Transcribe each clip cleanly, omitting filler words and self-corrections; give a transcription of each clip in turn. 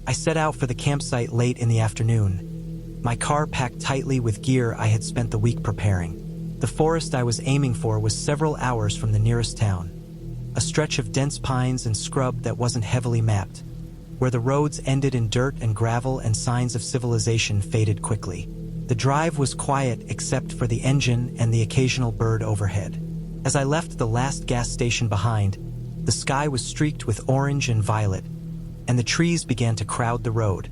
I set out for the campsite late in the afternoon, my car packed tightly with gear I had spent the week preparing. The forest I was aiming for was several hours from the nearest town, a stretch of dense pines and scrub that wasn't heavily mapped, where the roads ended in dirt and gravel and signs of civilization faded quickly. The drive was quiet except for the engine and the occasional bird overhead. As I left the last gas station behind, the sky was streaked with orange and violet, and the trees began to crowd the road,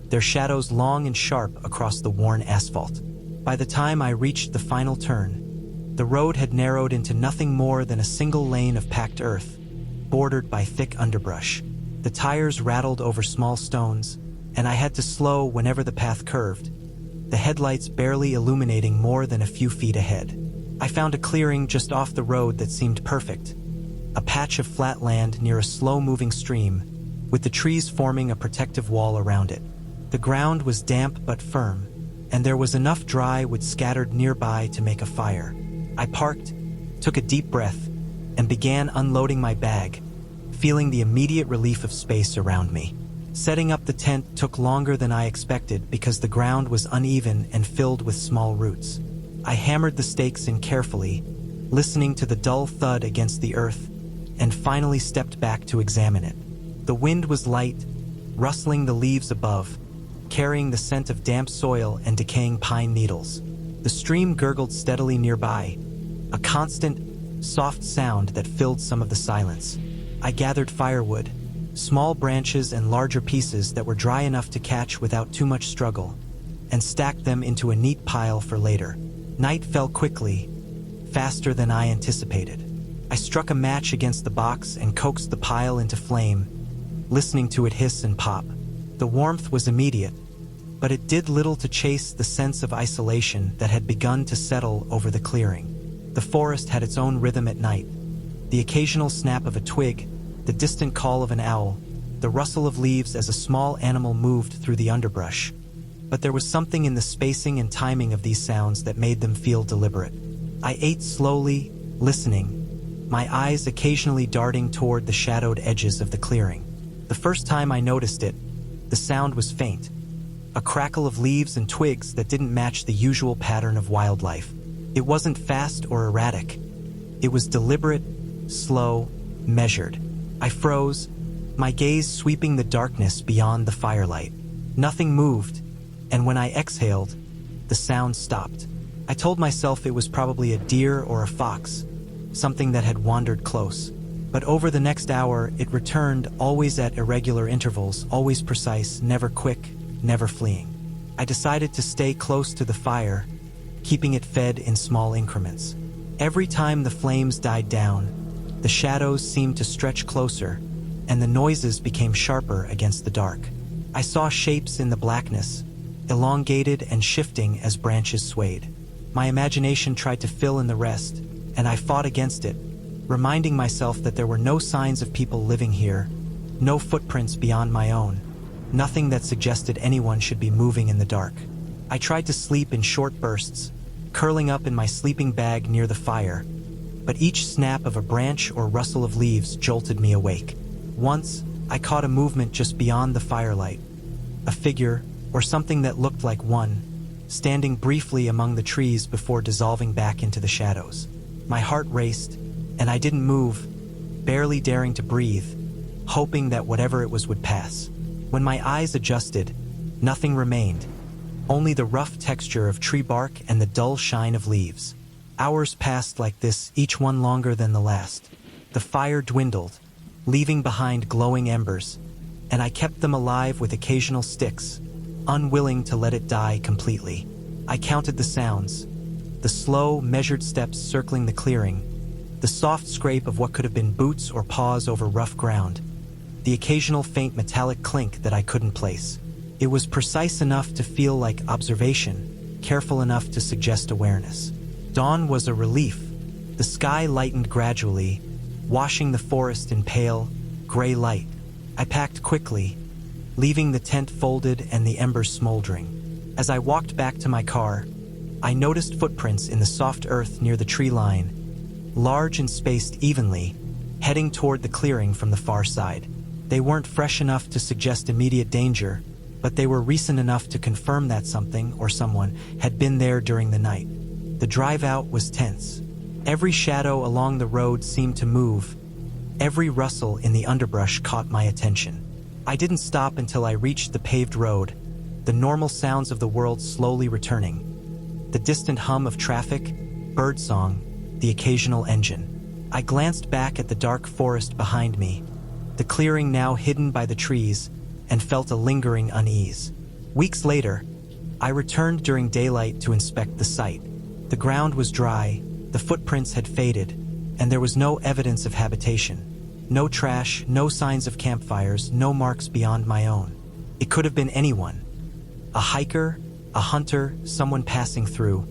their shadows long and sharp across the worn asphalt. By the time I reached the final turn, the road had narrowed into nothing more than a single lane of packed earth, bordered by thick underbrush. The tires rattled over small stones, and I had to slow whenever the path curved, the headlights barely illuminating more than a few feet ahead. I found a clearing just off the road that seemed perfect, a patch of flat land near a slow-moving stream, with the trees forming a protective wall around it. The ground was damp but firm, and there was enough dry wood scattered nearby to make a fire. I parked, took a deep breath, and began unloading my bag, feeling the immediate relief of space around me. Setting up the tent took longer than I expected because the ground was uneven and filled with small roots. I hammered the stakes in carefully, listening to the dull thud against the earth, and finally stepped back to examine it. The wind was light, rustling the leaves above, carrying the scent of damp soil and decaying pine needles. The stream gurgled steadily nearby, a constant, soft sound that filled some of the silence. I gathered firewood, small branches and larger pieces that were dry enough to catch without too much struggle, and stacked them into a neat pile for later. Night fell quickly, faster than I anticipated. I struck a match against the box and coaxed the pile into flame, listening to it hiss and pop. The warmth was immediate, but it did little to chase the sense of isolation that had begun to settle over the clearing. The forest had its own rhythm at night, the occasional snap of a twig, the distant call of an owl, the rustle of leaves as a small animal moved through the underbrush. But there was something in the spacing and timing of these sounds that made them feel deliberate. I ate slowly, listening, my eyes occasionally darting toward the shadowed edges of the clearing. The first time I noticed it, the sound was faint, a crackle of leaves and twigs that didn't match the usual pattern of wildlife. It wasn't fast or erratic. It was deliberate, slow, measured. I froze, my gaze sweeping the darkness beyond the firelight. Nothing moved, and when I exhaled, the sound stopped. I told myself it was probably a deer or a fox, something that had wandered close. But over the next hour, it returned, always at irregular intervals, always precise, never quick, never fleeing. I decided to stay close to the fire, keeping it fed in small increments. Every time the flames died down, the shadows seemed to stretch closer, and the noises became sharper against the dark. I saw shapes in the blackness, elongated and shifting as branches swayed. My imagination tried to fill in the rest, and I fought against it, reminding myself that there were no signs of people living here, no footprints beyond my own, nothing that suggested anyone should be moving in the dark. I tried to sleep in short bursts, curling up in my sleeping bag near the fire, but each snap of a branch or rustle of leaves jolted me awake. Once, I caught a movement just beyond the firelight, a figure, or something that looked like one, standing briefly among the trees before dissolving back into the shadows. My heart raced, and I didn't move, barely daring to breathe, hoping that whatever it was would pass. When my eyes adjusted, nothing remained, only the rough texture of tree bark and the dull shine of leaves. Hours passed like this, each one longer than the last. The fire dwindled, leaving behind glowing embers, and I kept them alive with occasional sticks, unwilling to let it die completely. I counted the sounds, the slow, measured steps circling the clearing, the soft scrape of what could have been boots or paws over rough ground, the occasional faint metallic clink that I couldn't place. It was precise enough to feel like observation, careful enough to suggest awareness. Dawn was a relief. The sky lightened gradually, washing the forest in pale, gray light. I packed quickly, leaving the tent folded and the embers smoldering. As I walked back to my car, I noticed footprints in the soft earth near the tree line, large and spaced evenly, heading toward the clearing from the far side. They weren't fresh enough to suggest immediate danger, but they were recent enough to confirm that something or someone had been there during the night. The drive out was tense. Every shadow along the road seemed to move. Every rustle in the underbrush caught my attention. I didn't stop until I reached the paved road, the normal sounds of the world slowly returning. The distant hum of traffic, birdsong, the occasional engine. I glanced back at the dark forest behind me, the clearing now hidden by the trees, and felt a lingering unease. Weeks later, I returned during daylight to inspect the site. The ground was dry, the footprints had faded, and there was no evidence of habitation. No trash, no signs of campfires, no marks beyond my own. It could have been anyone. A hiker, a hunter, someone passing through.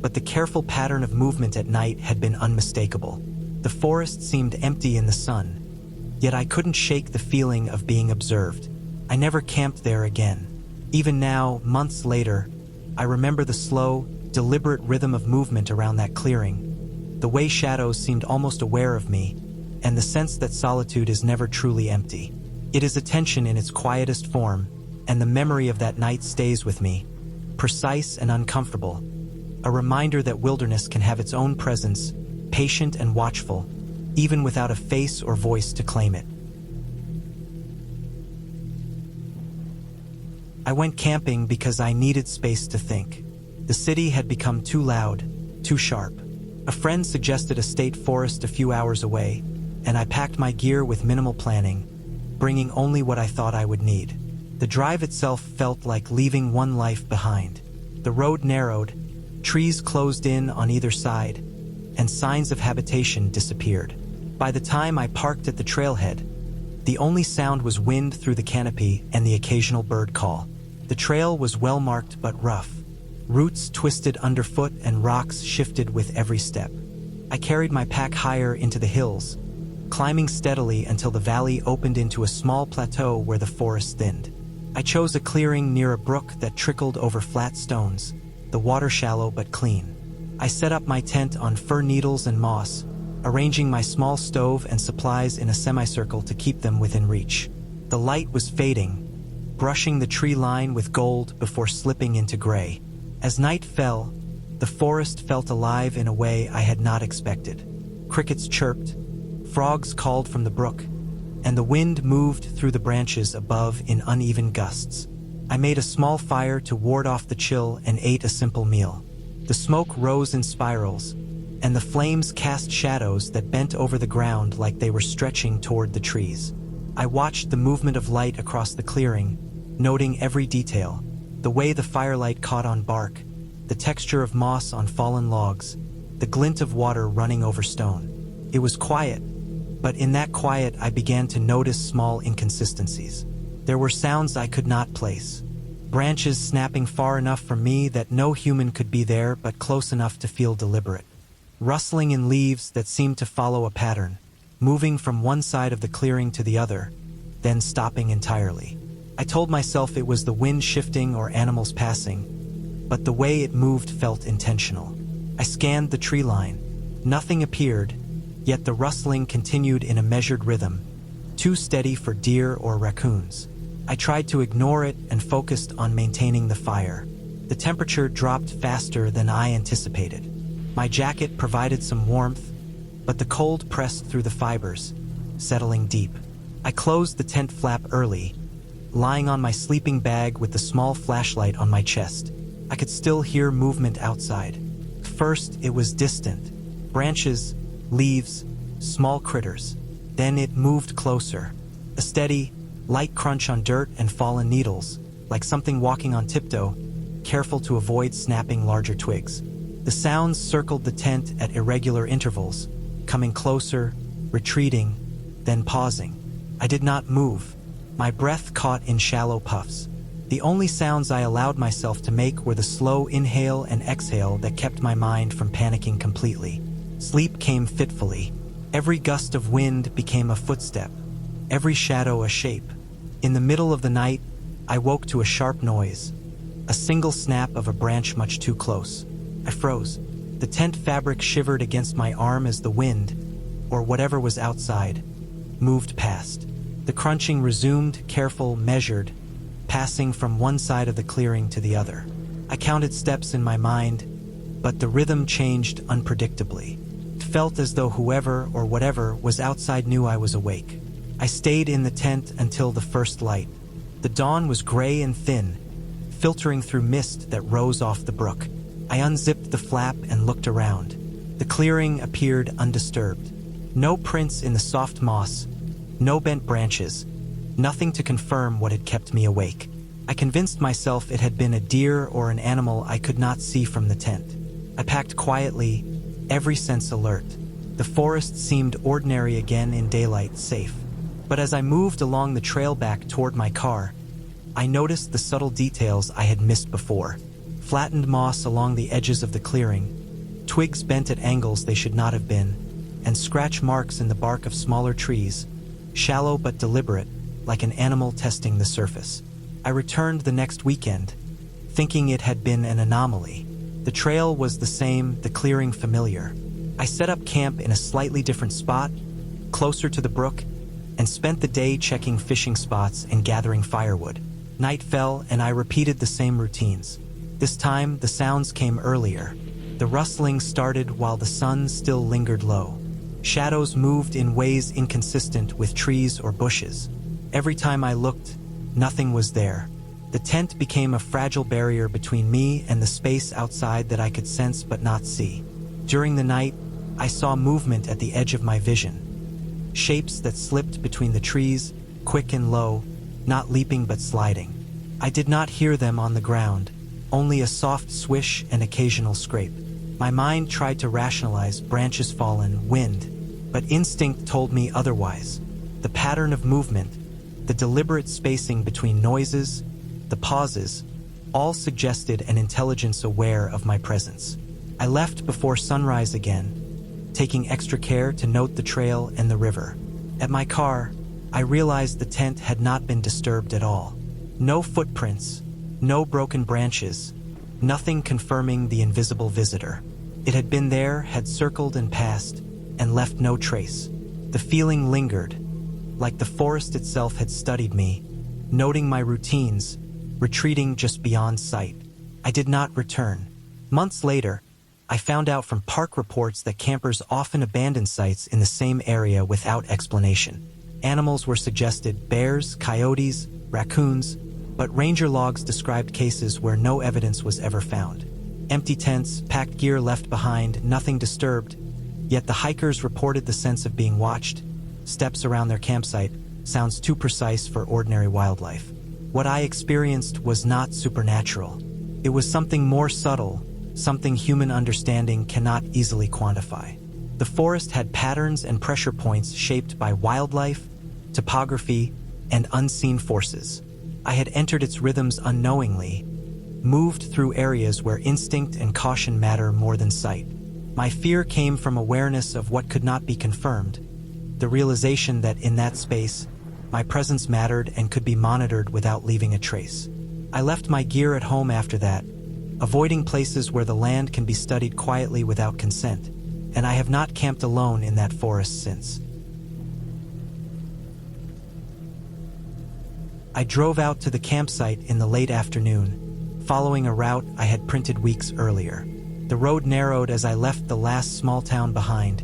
But the careful pattern of movement at night had been unmistakable. The forest seemed empty in the sun, yet I couldn't shake the feeling of being observed. I never camped there again. Even now, months later, I remember the slow, deliberate rhythm of movement around that clearing, the way shadows seemed almost aware of me, and the sense that solitude is never truly empty. It is attention in its quietest form, and the memory of that night stays with me, precise and uncomfortable, a reminder that wilderness can have its own presence, patient and watchful, even without a face or voice to claim it. I went camping because I needed space to think. The city had become too loud, too sharp. A friend suggested a state forest a few hours away, and I packed my gear with minimal planning, bringing only what I thought I would need. The drive itself felt like leaving one life behind. The road narrowed, trees closed in on either side, and signs of habitation disappeared. By the time I parked at the trailhead, the only sound was wind through the canopy and the occasional bird call. The trail was well marked but rough. Roots twisted underfoot and rocks shifted with every step. I carried my pack higher into the hills, climbing steadily until the valley opened into a small plateau where the forest thinned. I chose a clearing near a brook that trickled over flat stones, the water shallow but clean. I set up my tent on fir needles and moss, arranging my small stove and supplies in a semicircle to keep them within reach. The light was fading, brushing the tree line with gold before slipping into gray. As night fell, the forest felt alive in a way I had not expected. Crickets chirped, frogs called from the brook, and the wind moved through the branches above in uneven gusts. I made a small fire to ward off the chill and ate a simple meal. The smoke rose in spirals, and the flames cast shadows that bent over the ground like they were stretching toward the trees. I watched the movement of light across the clearing, noting every detail, the way the firelight caught on bark, the texture of moss on fallen logs, the glint of water running over stone. It was quiet, but in that quiet I began to notice small inconsistencies. There were sounds I could not place. Branches snapping far enough from me that no human could be there but close enough to feel deliberate. Rustling in leaves that seemed to follow a pattern, moving from one side of the clearing to the other, then stopping entirely. I told myself it was the wind shifting or animals passing, but the way it moved felt intentional. I scanned the tree line. Nothing appeared, yet the rustling continued in a measured rhythm, too steady for deer or raccoons. I tried to ignore it and focused on maintaining the fire. The temperature dropped faster than I anticipated. My jacket provided some warmth, but the cold pressed through the fibers, settling deep. I closed the tent flap early, lying on my sleeping bag with the small flashlight on my chest. I could still hear movement outside. First, it was distant. Branches, leaves, small critters. Then it moved closer. A steady, light crunch on dirt and fallen needles, like something walking on tiptoe, careful to avoid snapping larger twigs. The sounds circled the tent at irregular intervals, coming closer, retreating, then pausing. I did not move. My breath caught in shallow puffs. The only sounds I allowed myself to make were the slow inhale and exhale that kept my mind from panicking completely. Sleep came fitfully. Every gust of wind became a footstep, every shadow a shape. In the middle of the night, I woke to a sharp noise, a single snap of a branch much too close. I froze. The tent fabric shivered against my arm as the wind, or whatever was outside, moved past. The crunching resumed, careful, measured, passing from one side of the clearing to the other. I counted steps in my mind, but the rhythm changed unpredictably. It felt as though whoever or whatever was outside knew I was awake. I stayed in the tent until the first light. The dawn was gray and thin, filtering through mist that rose off the brook. I unzipped the flap and looked around. The clearing appeared undisturbed. No prints in the soft moss, no bent branches, nothing to confirm what had kept me awake. I convinced myself it had been a deer or an animal I could not see from the tent. I packed quietly, every sense alert. The forest seemed ordinary again in daylight, safe. But as I moved along the trail back toward my car, I noticed the subtle details I had missed before. Flattened moss along the edges of the clearing, twigs bent at angles they should not have been, and scratch marks in the bark of smaller trees, shallow but deliberate, like an animal testing the surface. I returned the next weekend, thinking it had been an anomaly. The trail was the same, the clearing familiar. I set up camp in a slightly different spot, closer to the brook, and spent the day checking fishing spots and gathering firewood. Night fell, and I repeated the same routines. This time, the sounds came earlier. The rustling started while the sun still lingered low. Shadows moved in ways inconsistent with trees or bushes. Every time I looked, nothing was there. The tent became a fragile barrier between me and the space outside that I could sense but not see. During the night, I saw movement at the edge of my vision. Shapes that slipped between the trees, quick and low, not leaping but sliding. I did not hear them on the ground, only a soft swish and occasional scrape. My mind tried to rationalize branches fallen, wind, but instinct told me otherwise. The pattern of movement, the deliberate spacing between noises, the pauses, all suggested an intelligence aware of my presence. I left before sunrise again, taking extra care to note the trail and the river. At my car, I realized the tent had not been disturbed at all. No footprints, no broken branches, nothing confirming the invisible visitor. It had been there, had circled and passed, and left no trace. The feeling lingered, like the forest itself had studied me, noting my routines, retreating just beyond sight. I did not return. Months later, I found out from park reports that campers often abandon sites in the same area without explanation. Animals were suggested: bears, coyotes, raccoons, but ranger logs described cases where no evidence was ever found. Empty tents, packed gear left behind, nothing disturbed, yet the hikers reported the sense of being watched. Steps around their campsite, sounds too precise for ordinary wildlife. What I experienced was not supernatural. It was something more subtle, something human understanding cannot easily quantify. The forest had patterns and pressure points shaped by wildlife, topography, and unseen forces. I had entered its rhythms unknowingly, moved through areas where instinct and caution matter more than sight. My fear came from awareness of what could not be confirmed, the realization that in that space, my presence mattered and could be monitored without leaving a trace. I left my gear at home after that, avoiding places where the land can be studied quietly without consent, and I have not camped alone in that forest since. I drove out to the campsite in the late afternoon, following a route I had printed weeks earlier. The road narrowed as I left the last small town behind,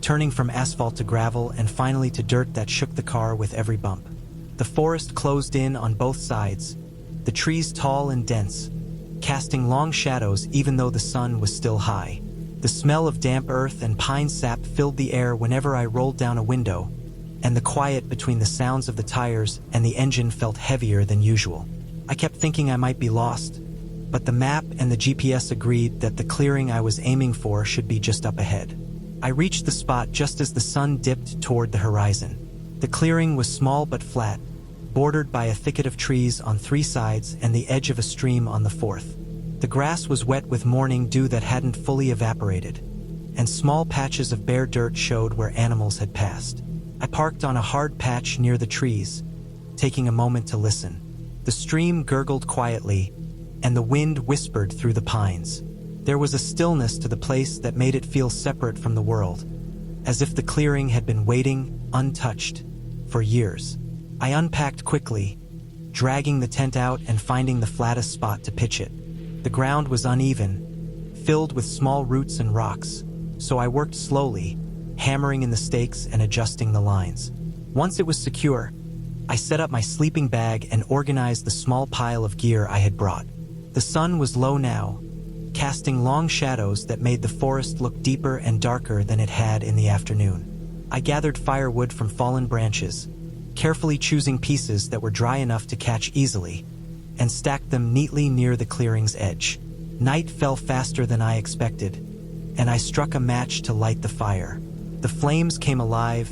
turning from asphalt to gravel and finally to dirt that shook the car with every bump. The forest closed in on both sides, the trees tall and dense, casting long shadows even though the sun was still high. The smell of damp earth and pine sap filled the air whenever I rolled down a window, and the quiet between the sounds of the tires and the engine felt heavier than usual. I kept thinking I might be lost, but the map and the GPS agreed that the clearing I was aiming for should be just up ahead. I reached the spot just as the sun dipped toward the horizon. The clearing was small but flat, bordered by a thicket of trees on 3 sides and the edge of a stream on the 4th. The grass was wet with morning dew that hadn't fully evaporated, and small patches of bare dirt showed where animals had passed. I parked on a hard patch near the trees, taking a moment to listen. The stream gurgled quietly, and the wind whispered through the pines. There was a stillness to the place that made it feel separate from the world, as if the clearing had been waiting, untouched, for years. I unpacked quickly, dragging the tent out and finding the flattest spot to pitch it. The ground was uneven, filled with small roots and rocks, so I worked slowly, hammering in the stakes and adjusting the lines. Once it was secure, I set up my sleeping bag and organized the small pile of gear I had brought. The sun was low now, casting long shadows that made the forest look deeper and darker than it had in the afternoon. I gathered firewood from fallen branches, carefully choosing pieces that were dry enough to catch easily, and stacked them neatly near the clearing's edge. Night fell faster than I expected, and I struck a match to light the fire. The flames came alive,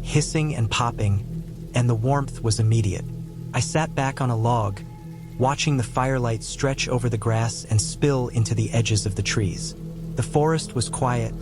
hissing and popping, and the warmth was immediate. I sat back on a log, watching the firelight stretch over the grass and spill into the edges of the trees. The forest was quiet,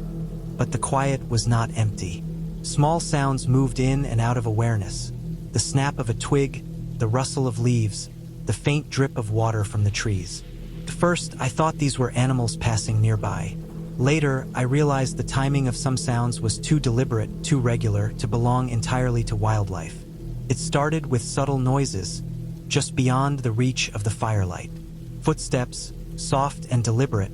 but the quiet was not empty. Small sounds moved in and out of awareness. The snap of a twig, the rustle of leaves, the faint drip of water from the trees. At first, I thought these were animals passing nearby. Later, I realized the timing of some sounds was too deliberate, too regular, to belong entirely to wildlife. It started with subtle noises, just beyond the reach of the firelight. Footsteps, soft and deliberate,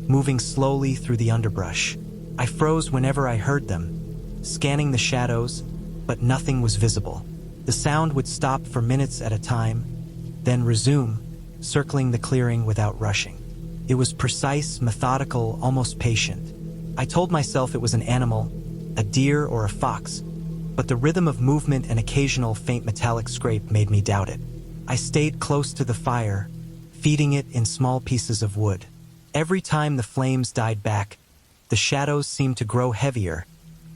moving slowly through the underbrush. I froze whenever I heard them, scanning the shadows, but nothing was visible. The sound would stop for minutes at a time, then resume, circling the clearing without rushing. It was precise, methodical, almost patient. I told myself it was an animal, a deer or a fox, but the rhythm of movement and occasional faint metallic scrape made me doubt it. I stayed close to the fire, feeding it in small pieces of wood. Every time the flames died back, the shadows seemed to grow heavier,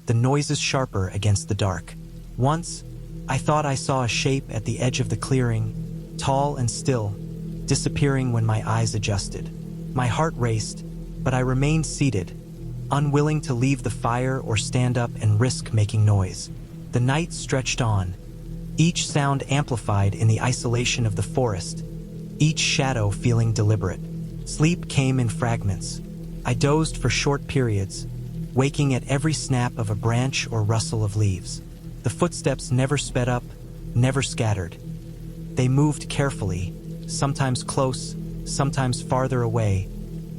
the noises sharper against the dark. Once, I thought I saw a shape at the edge of the clearing, tall and still, disappearing when my eyes adjusted. My heart raced, but I remained seated, unwilling to leave the fire or stand up and risk making noise. The night stretched on, each sound amplified in the isolation of the forest, each shadow feeling deliberate. Sleep came in fragments. I dozed for short periods, waking at every snap of a branch or rustle of leaves. The footsteps never sped up, never scattered. They moved carefully, sometimes close, sometimes farther away,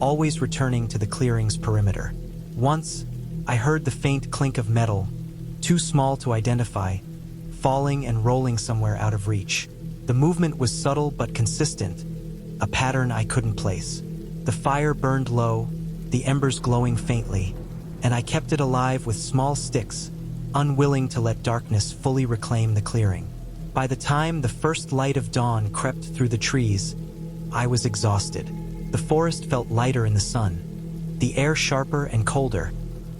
always returning to the clearing's perimeter. Once, I heard the faint clink of metal, too small to identify, falling and rolling somewhere out of reach. The movement was subtle but consistent, a pattern I couldn't place. The fire burned low, the embers glowing faintly, and I kept it alive with small sticks, unwilling to let darkness fully reclaim the clearing. By the time the first light of dawn crept through the trees, I was exhausted. The forest felt lighter in the sun, the air sharper and colder,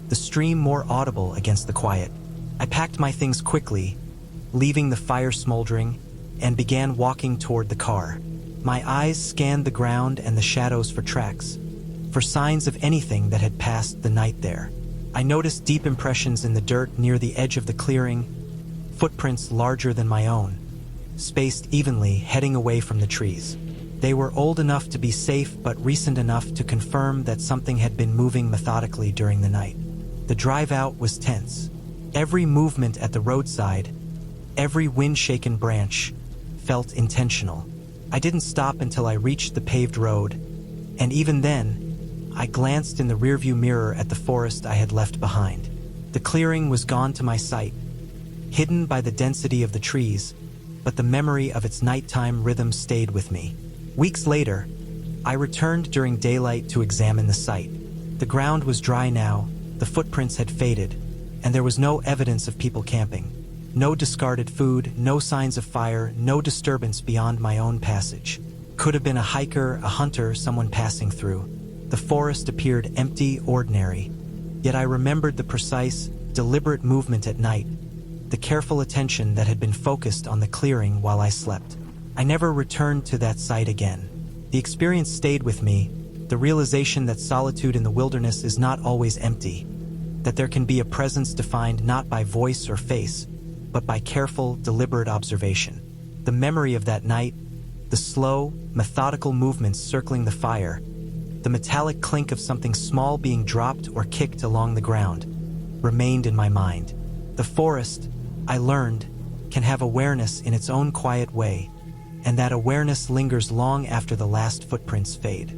the stream more audible against the quiet. I packed my things quickly, leaving the fire smoldering, and began walking toward the car. My eyes scanned the ground and the shadows for tracks, for signs of anything that had passed the night there. I noticed deep impressions in the dirt near the edge of the clearing, footprints larger than my own, spaced evenly heading away from the trees. They were old enough to be safe but recent enough to confirm that something had been moving methodically during the night. The drive out was tense. Every movement at the roadside, every wind-shaken branch, felt intentional. I didn't stop until I reached the paved road, and even then, I glanced in the rearview mirror at the forest I had left behind. The clearing was gone to my sight, hidden by the density of the trees, but the memory of its nighttime rhythm stayed with me. Weeks later, I returned during daylight to examine the site. The ground was dry now, the footprints had faded, and there was no evidence of people camping. No discarded food, no signs of fire, no disturbance beyond my own passage. Could have been a hiker, a hunter, someone passing through. The forest appeared empty, ordinary. Yet I remembered the precise, deliberate movement at night, the careful attention that had been focused on the clearing while I slept. I never returned to that site again. The experience stayed with me, the realization that solitude in the wilderness is not always empty, that there can be a presence defined not by voice or face, but by careful, deliberate observation. The memory of that night, the slow, methodical movements circling the fire, the metallic clink of something small being dropped or kicked along the ground, remained in my mind. The forest, I learned, can have awareness in its own quiet way, and that awareness lingers long after the last footprints fade.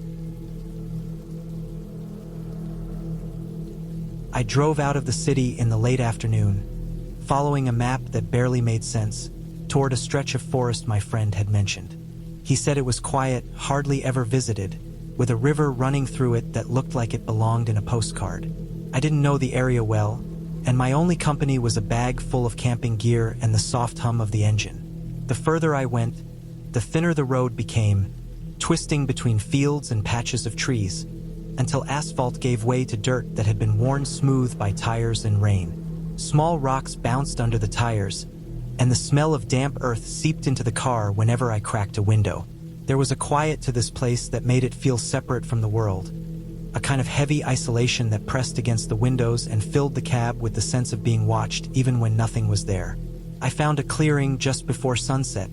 I drove out of the city in the late afternoon, following a map that barely made sense, toward a stretch of forest my friend had mentioned. He said it was quiet, hardly ever visited, with a river running through it that looked like it belonged in a postcard. I didn't know the area well, and my only company was a bag full of camping gear and the soft hum of the engine. The further I went, the thinner the road became, twisting between fields and patches of trees, until asphalt gave way to dirt that had been worn smooth by tires and rain. Small rocks bounced under the tires, and the smell of damp earth seeped into the car whenever I cracked a window. There was a quiet to this place that made it feel separate from the world, a kind of heavy isolation that pressed against the windows and filled the cab with the sense of being watched even when nothing was there. I found a clearing just before sunset,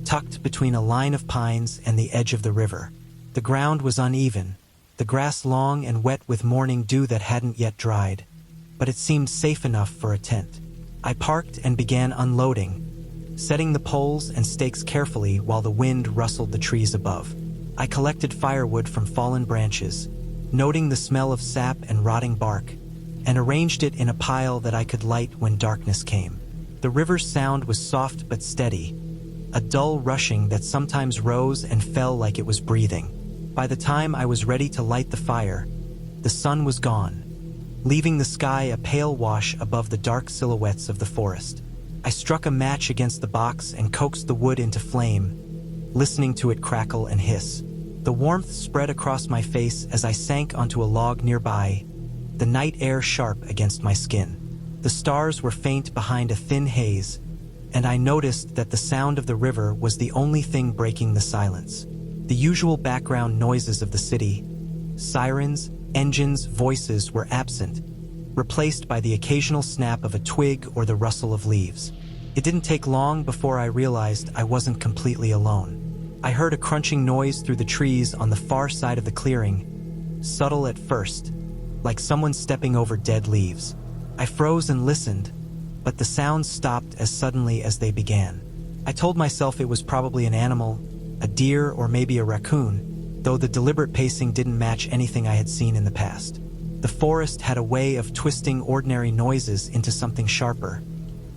tucked between a line of pines and the edge of the river. The ground was uneven, the grass long and wet with morning dew that hadn't yet dried, but it seemed safe enough for a tent. I parked and began unloading, setting the poles and stakes carefully while the wind rustled the trees above. I collected firewood from fallen branches, noting the smell of sap and rotting bark, and arranged it in a pile that I could light when darkness came. The river's sound was soft but steady, a dull rushing that sometimes rose and fell like it was breathing. By the time I was ready to light the fire, the sun was gone, leaving the sky a pale wash above the dark silhouettes of the forest. I struck a match against the box and coaxed the wood into flame, listening to it crackle and hiss. The warmth spread across my face as I sank onto a log nearby, the night air sharp against my skin. The stars were faint behind a thin haze, and I noticed that the sound of the river was the only thing breaking the silence. The usual background noises of the city, sirens, engines, voices, were absent, replaced by the occasional snap of a twig or the rustle of leaves. It didn't take long before I realized I wasn't completely alone. I heard a crunching noise through the trees on the far side of the clearing, subtle at first, like someone stepping over dead leaves. I froze and listened, but the sounds stopped as suddenly as they began. I told myself it was probably an animal, a deer or maybe a raccoon, though the deliberate pacing didn't match anything I had seen in the past. The forest had a way of twisting ordinary noises into something sharper,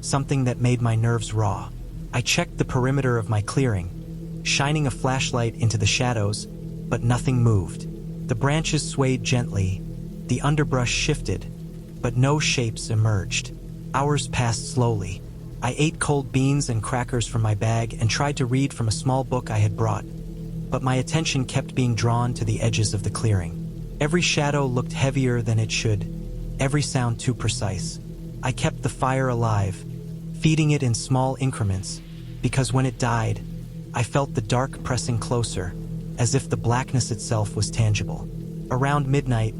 something that made my nerves raw. I checked the perimeter of my clearing, shining a flashlight into the shadows, but nothing moved. The branches swayed gently, the underbrush shifted, but no shapes emerged. Hours passed slowly. I ate cold beans and crackers from my bag and tried to read from a small book I had brought, but my attention kept being drawn to the edges of the clearing. Every shadow looked heavier than it should, every sound too precise. I kept the fire alive, feeding it in small increments, because when it died, I felt the dark pressing closer, as if the blackness itself was tangible. Around midnight,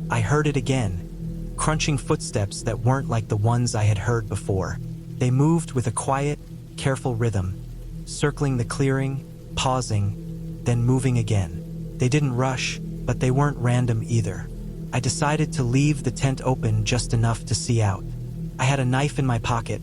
I heard it again, crunching footsteps that weren't like the ones I had heard before. They moved with a quiet, careful rhythm, circling the clearing, pausing, then moving again. They didn't rush, but they weren't random either. I decided to leave the tent open just enough to see out. I had a knife in my pocket,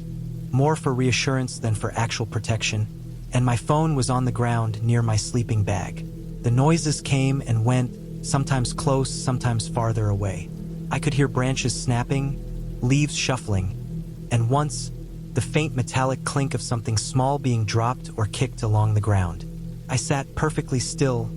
more for reassurance than for actual protection, and my phone was on the ground near my sleeping bag. The noises came and went, sometimes close, sometimes farther away. I could hear branches snapping, leaves shuffling, and once, the faint metallic clink of something small being dropped or kicked along the ground. I sat perfectly still,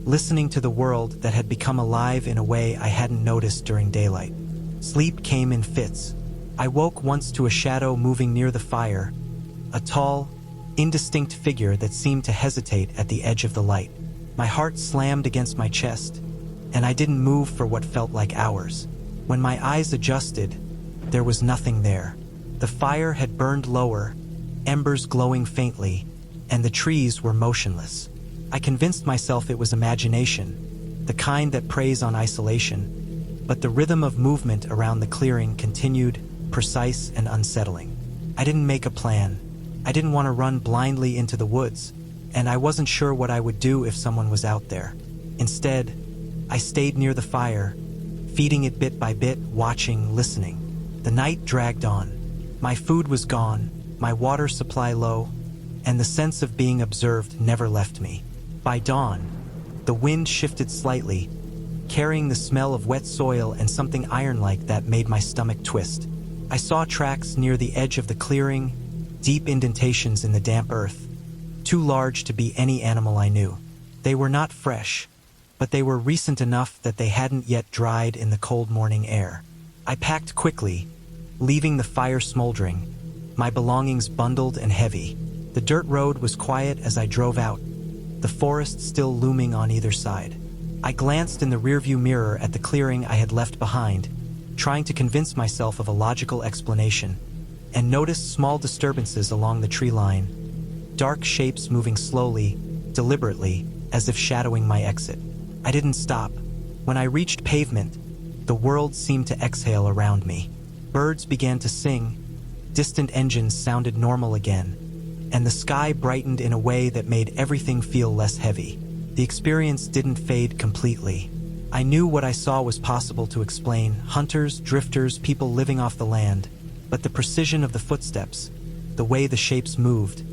listening to the world that had become alive in a way I hadn't noticed during daylight. Sleep came in fits. I woke once to a shadow moving near the fire, a tall, indistinct figure that seemed to hesitate at the edge of the light. My heart slammed against my chest, and I didn't move for what felt like hours. When my eyes adjusted, there was nothing there. The fire had burned lower, embers glowing faintly, and the trees were motionless. I convinced myself it was imagination, the kind that preys on isolation, but the rhythm of movement around the clearing continued, precise and unsettling. I didn't make a plan. I didn't want to run blindly into the woods, and I wasn't sure what I would do if someone was out there. Instead, I stayed near the fire, feeding it bit by bit, watching, listening. The night dragged on. My food was gone, my water supply low, and the sense of being observed never left me. By dawn, the wind shifted slightly, carrying the smell of wet soil and something iron-like that made my stomach twist. I saw tracks near the edge of the clearing, deep indentations in the damp earth, too large to be any animal I knew. They were not fresh, but they were recent enough that they hadn't yet dried in the cold morning air. I packed quickly, leaving the fire smoldering, my belongings bundled and heavy. The dirt road was quiet as I drove out, the forest still looming on either side. I glanced in the rearview mirror at the clearing I had left behind, trying to convince myself of a logical explanation, and noticed small disturbances along the tree line, dark shapes moving slowly, deliberately, as if shadowing my exit. I didn't stop. When I reached pavement, the world seemed to exhale around me. Birds began to sing, distant engines sounded normal again, and the sky brightened in a way that made everything feel less heavy. The experience didn't fade completely. I knew what I saw was possible to explain: hunters, drifters, people living off the land, but the precision of the footsteps, the way the shapes moved,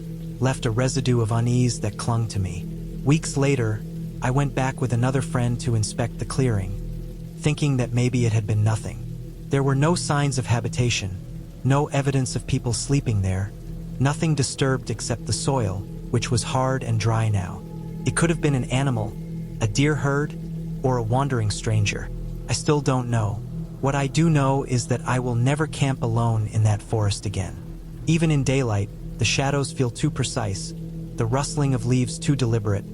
left a residue of unease that clung to me. Weeks later, I went back with another friend to inspect the clearing, thinking that maybe it had been nothing. There were no signs of habitation, no evidence of people sleeping there, nothing disturbed except the soil, which was hard and dry now. It could have been an animal, a deer herd, or a wandering stranger. I still don't know. What I do know is that I will never camp alone in that forest again. Even in daylight, the shadows feel too precise, the rustling of leaves too deliberate,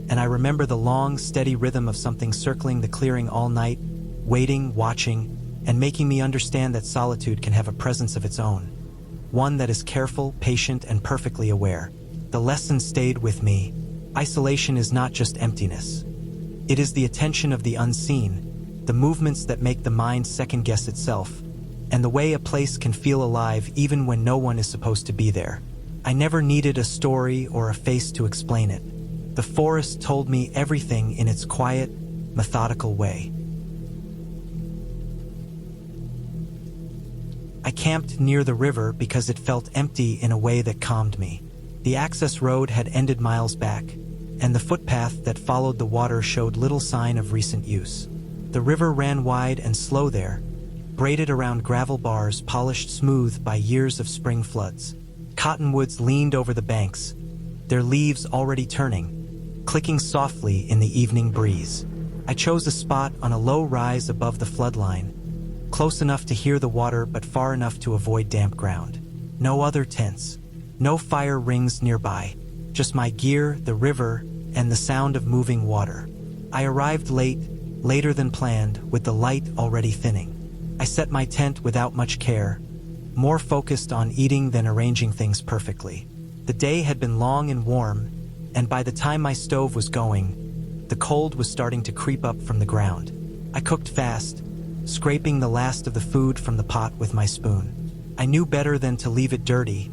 and I remember the long, steady rhythm of something circling the clearing all night, waiting, watching, and making me understand that solitude can have a presence of its own. One that is careful, patient, and perfectly aware. The lesson stayed with me. Isolation is not just emptiness. It is the attention of the unseen, the movements that make the mind second-guess itself, and the way a place can feel alive even when no one is supposed to be there. I never needed a story or a face to explain it. The forest told me everything in its quiet, methodical way. I camped near the river because it felt empty in a way that calmed me. The access road had ended miles back, and the footpath that followed the water showed little sign of recent use. The river ran wide and slow there, braided around gravel bars polished smooth by years of spring floods. Cottonwoods leaned over the banks, their leaves already turning, clicking softly in the evening breeze. I chose a spot on a low rise above the floodline, close enough to hear the water but far enough to avoid damp ground. No other tents, no fire rings nearby, just my gear, the river, and the sound of moving water. I arrived late, later than planned, with the light already thinning. I set my tent without much care, more focused on eating than arranging things perfectly. The day had been long and warm, and by the time my stove was going, the cold was starting to creep up from the ground. I cooked fast, scraping the last of the food from the pot with my spoon. I knew better than to leave it dirty,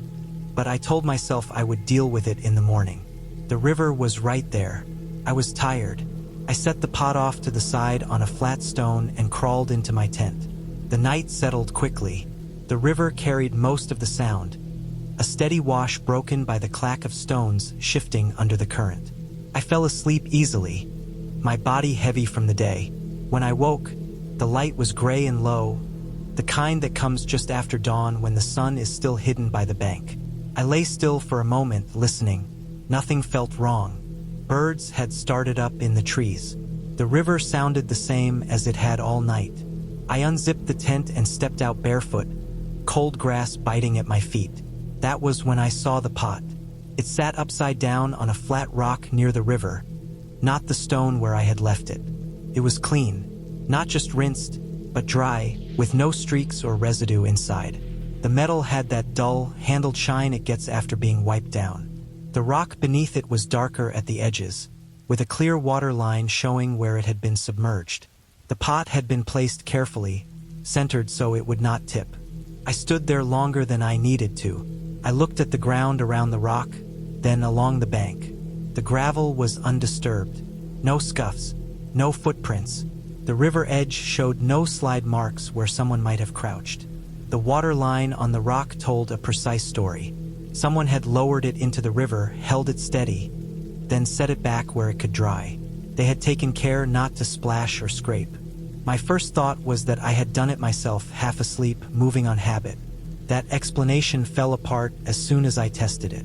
but I told myself I would deal with it in the morning. The river was right there. I was tired. I set the pot off to the side on a flat stone and crawled into my tent. The night settled quickly. The river carried most of the sound, a steady wash broken by the clack of stones shifting under the current. I fell asleep easily, my body heavy from the day. When I woke, the light was gray and low, the kind that comes just after dawn when the sun is still hidden by the bank. I lay still for a moment, listening. Nothing felt wrong. Birds had started up in the trees. The river sounded the same as it had all night. I unzipped the tent and stepped out barefoot, cold grass biting at my feet. That was when I saw the pot. It sat upside down on a flat rock near the river, not the stone where I had left it. It was clean, not just rinsed, but dry, with no streaks or residue inside. The metal had that dull, handled shine it gets after being wiped down. The rock beneath it was darker at the edges, with a clear water line showing where it had been submerged. The pot had been placed carefully, centered so it would not tip. I stood there longer than I needed to. I looked at the ground around the rock, then along the bank. The gravel was undisturbed. No scuffs, no footprints. The river edge showed no slide marks where someone might have crouched. The water line on the rock told a precise story. Someone had lowered it into the river, held it steady, then set it back where it could dry. They had taken care not to splash or scrape. My first thought was that I had done it myself, half asleep, moving on habit. That explanation fell apart as soon as I tested it.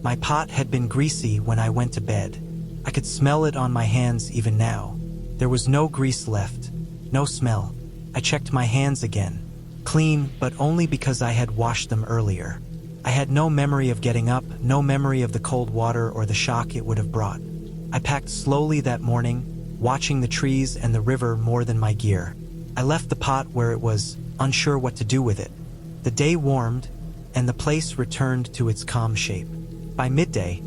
My pot had been greasy when I went to bed. I could smell it on my hands even now. There was no grease left, no smell. I checked my hands again. Clean, but only because I had washed them earlier. I had no memory of getting up, no memory of the cold water or the shock it would have brought. I packed slowly that morning, watching the trees and the river more than my gear. I left the pot where it was, unsure what to do with it. The day warmed, and the place returned to its calm shape. By midday,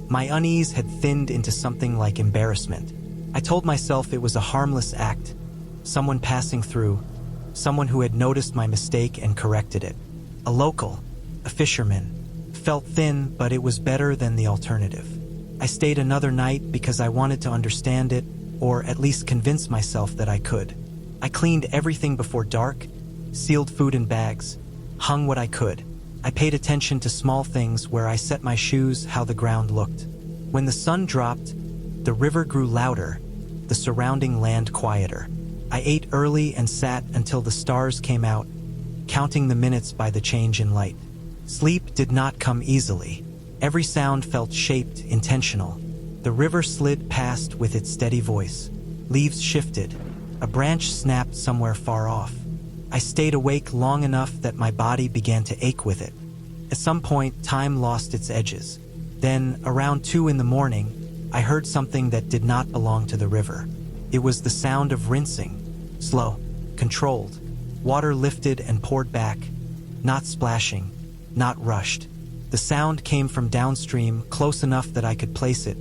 my unease had thinned into something like embarrassment. I told myself it was a harmless act, someone passing through, someone who had noticed my mistake and corrected it. A local, a fisherman. Felt thin, but it was better than the alternative. I stayed another night because I wanted to understand it, or at least convince myself that I could. I cleaned everything before dark, sealed food in bags, hung what I could. I paid attention to small things, where I set my shoes, how the ground looked. When the sun dropped, the river grew louder, the surrounding land quieter. I ate early and sat until the stars came out, counting the minutes by the change in light. Sleep did not come easily. Every sound felt shaped, intentional. The river slid past with its steady voice. Leaves shifted. A branch snapped somewhere far off. I stayed awake long enough that my body began to ache with it. At some point, time lost its edges. Then, around 2 in the morning, I heard something that did not belong to the river. It was the sound of rinsing. Slow, controlled. Water lifted and poured back, not splashing, not rushed. The sound came from downstream, close enough that I could place it,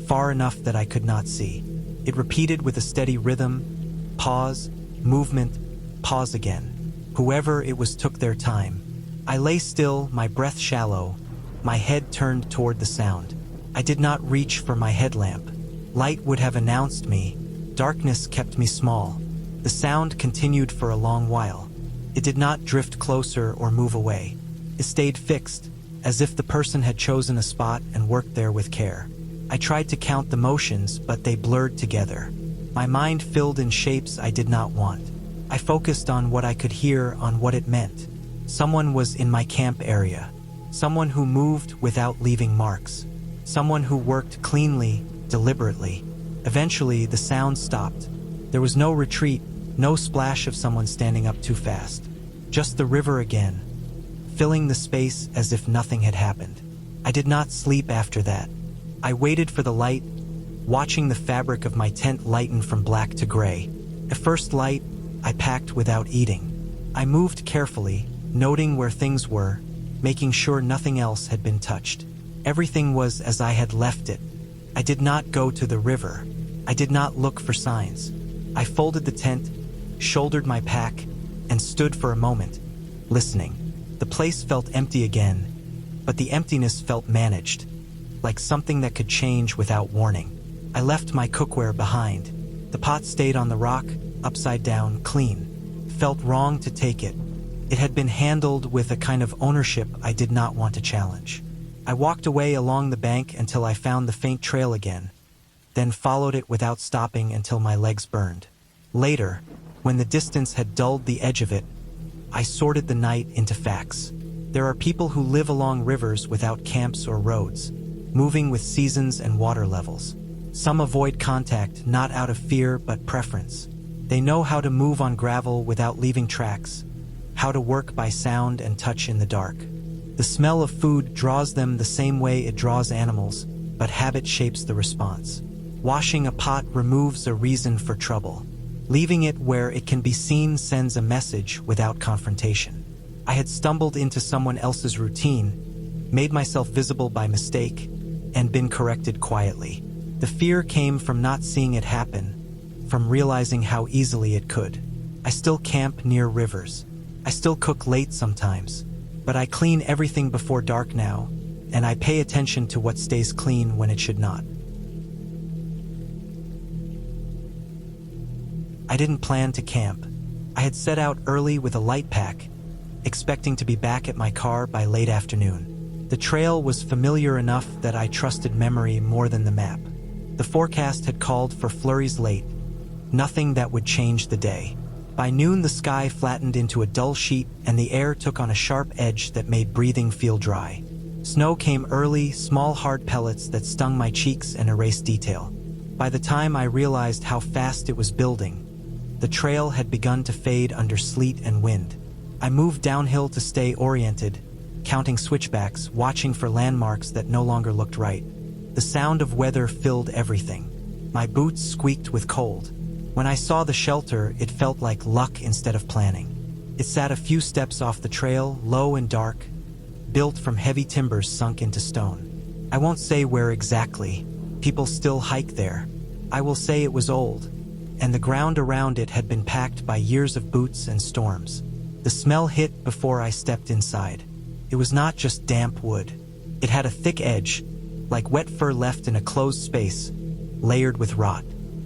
far enough that I could not see. It repeated with a steady rhythm, pause, movement, pause again. Whoever it was took their time. I lay still, my breath shallow, my head turned toward the sound. I did not reach for my headlamp. Light would have announced me. Darkness kept me small. The sound continued for a long while. It did not drift closer or move away. It stayed fixed, as if the person had chosen a spot and worked there with care. I tried to count the motions, but they blurred together. My mind filled in shapes I did not want. I focused on what I could hear, on what it meant. Someone was in my camp area. Someone who moved without leaving marks. Someone who worked cleanly, deliberately. Eventually, the sound stopped. There was no retreat, no splash of someone standing up too fast. Just the river again, filling the space as if nothing had happened. I did not sleep after that. I waited for the light, watching the fabric of my tent lighten from black to gray. At first light, I packed without eating. I moved carefully, noting where things were, making sure nothing else had been touched. Everything was as I had left it. I did not go to the river. I did not look for signs. I folded the tent, shouldered my pack, and stood for a moment, listening. The place felt empty again, but the emptiness felt managed, like something that could change without warning. I left my cookware behind. The pot stayed on the rock, upside down, clean. Felt wrong to take it. It had been handled with a kind of ownership I did not want to challenge. I walked away along the bank until I found the faint trail again, then followed it without stopping until my legs burned. Later, when the distance had dulled the edge of it, I sorted the night into facts. There are people who live along rivers without camps or roads, moving with seasons and water levels. Some avoid contact, not out of fear but preference. They know how to move on gravel without leaving tracks, how to work by sound and touch in the dark. The smell of food draws them the same way it draws animals, but habit shapes the response. Washing a pot removes a reason for trouble. Leaving it where it can be seen sends a message without confrontation. I had stumbled into someone else's routine, made myself visible by mistake, and been corrected quietly. The fear came from not seeing it happen, from realizing how easily it could. I still camp near rivers. I still cook late sometimes, but I clean everything before dark now, and I pay attention to what stays clean when it should not. I didn't plan to camp. I had set out early with a light pack, expecting to be back at my car by late afternoon. The trail was familiar enough that I trusted memory more than the map. The forecast had called for flurries late, nothing that would change the day. By noon, the sky flattened into a dull sheet and the air took on a sharp edge that made breathing feel dry. Snow came early, small hard pellets that stung my cheeks and erased detail. By the time I realized how fast it was building, the trail had begun to fade under sleet and wind. I moved downhill to stay oriented, counting switchbacks, watching for landmarks that no longer looked right. The sound of weather filled everything. My boots squeaked with cold. When I saw the shelter, it felt like luck instead of planning. It sat a few steps off the trail, low and dark, built from heavy timbers sunk into stone. I won't say where exactly. People still hike there. I will say it was old, and the ground around it had been packed by years of boots and storms. The smell hit before I stepped inside. It was not just damp wood. It had a thick edge, like wet fur left in a closed space, layered with rot.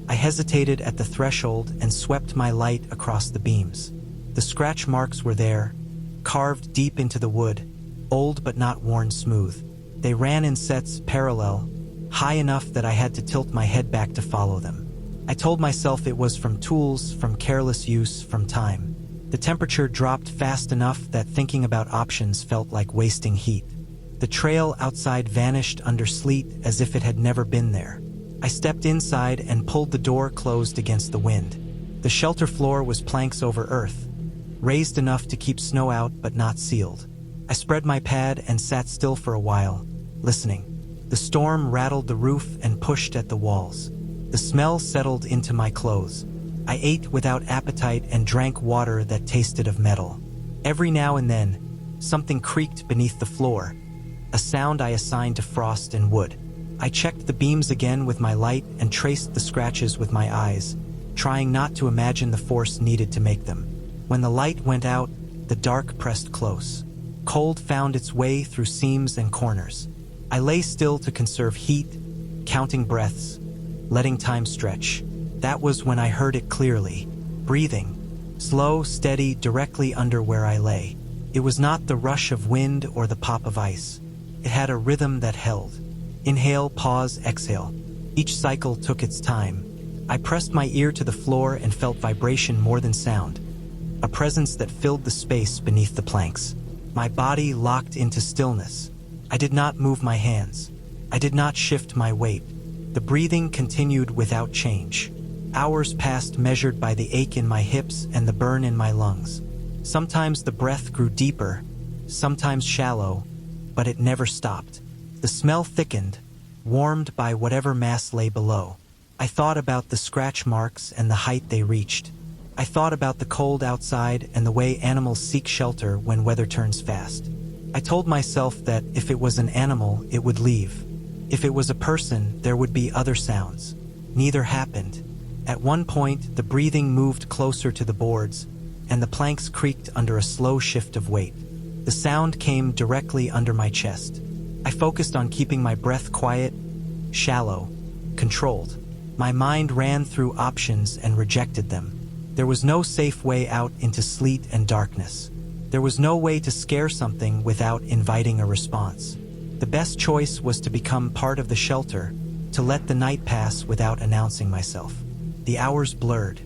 I hesitated at the threshold and swept my light across the beams. The scratch marks were there, carved deep into the wood, old but not worn smooth. They ran in sets parallel, high enough that I had to tilt my head back to follow them. I told myself it was from tools, from careless use, from time. The temperature dropped fast enough that thinking about options felt like wasting heat. The trail outside vanished under sleet as if it had never been there. I stepped inside and pulled the door closed against the wind. The shelter floor was planks over earth, raised enough to keep snow out but not sealed. I spread my pad and sat still for a while, listening. The storm rattled the roof and pushed at the walls. The smell settled into my clothes. I ate without appetite and drank water that tasted of metal. Every now and then, something creaked beneath the floor, a sound I assigned to frost and wood. I checked the beams again with my light and traced the scratches with my eyes, trying not to imagine the force needed to make them. When the light went out, the dark pressed close. Cold found its way through seams and corners. I lay still to conserve heat, counting breaths, letting time stretch. That was when I heard it clearly, breathing, slow, steady, directly under where I lay. It was not the rush of wind or the pop of ice. It had a rhythm that held. Inhale, pause, exhale. Each cycle took its time. I pressed my ear to the floor and felt vibration more than sound, a presence that filled the space beneath the planks. My body locked into stillness. I did not move my hands. I did not shift my weight. The breathing continued without change. Hours passed measured by the ache in my hips and the burn in my lungs. Sometimes the breath grew deeper, sometimes shallow, but it never stopped. The smell thickened, warmed by whatever mass lay below. I thought about the scratch marks and the height they reached. I thought about the cold outside and the way animals seek shelter when weather turns fast. I told myself that if it was an animal, it would leave. If it was a person, there would be other sounds. Neither happened. At one point, the breathing moved closer to the boards, and the planks creaked under a slow shift of weight. The sound came directly under my chest. I focused on keeping my breath quiet, shallow, controlled. My mind ran through options and rejected them. There was no safe way out into sleet and darkness. There was no way to scare something without inviting a response. The best choice was to become part of the shelter, to let the night pass without announcing myself. The hours blurred.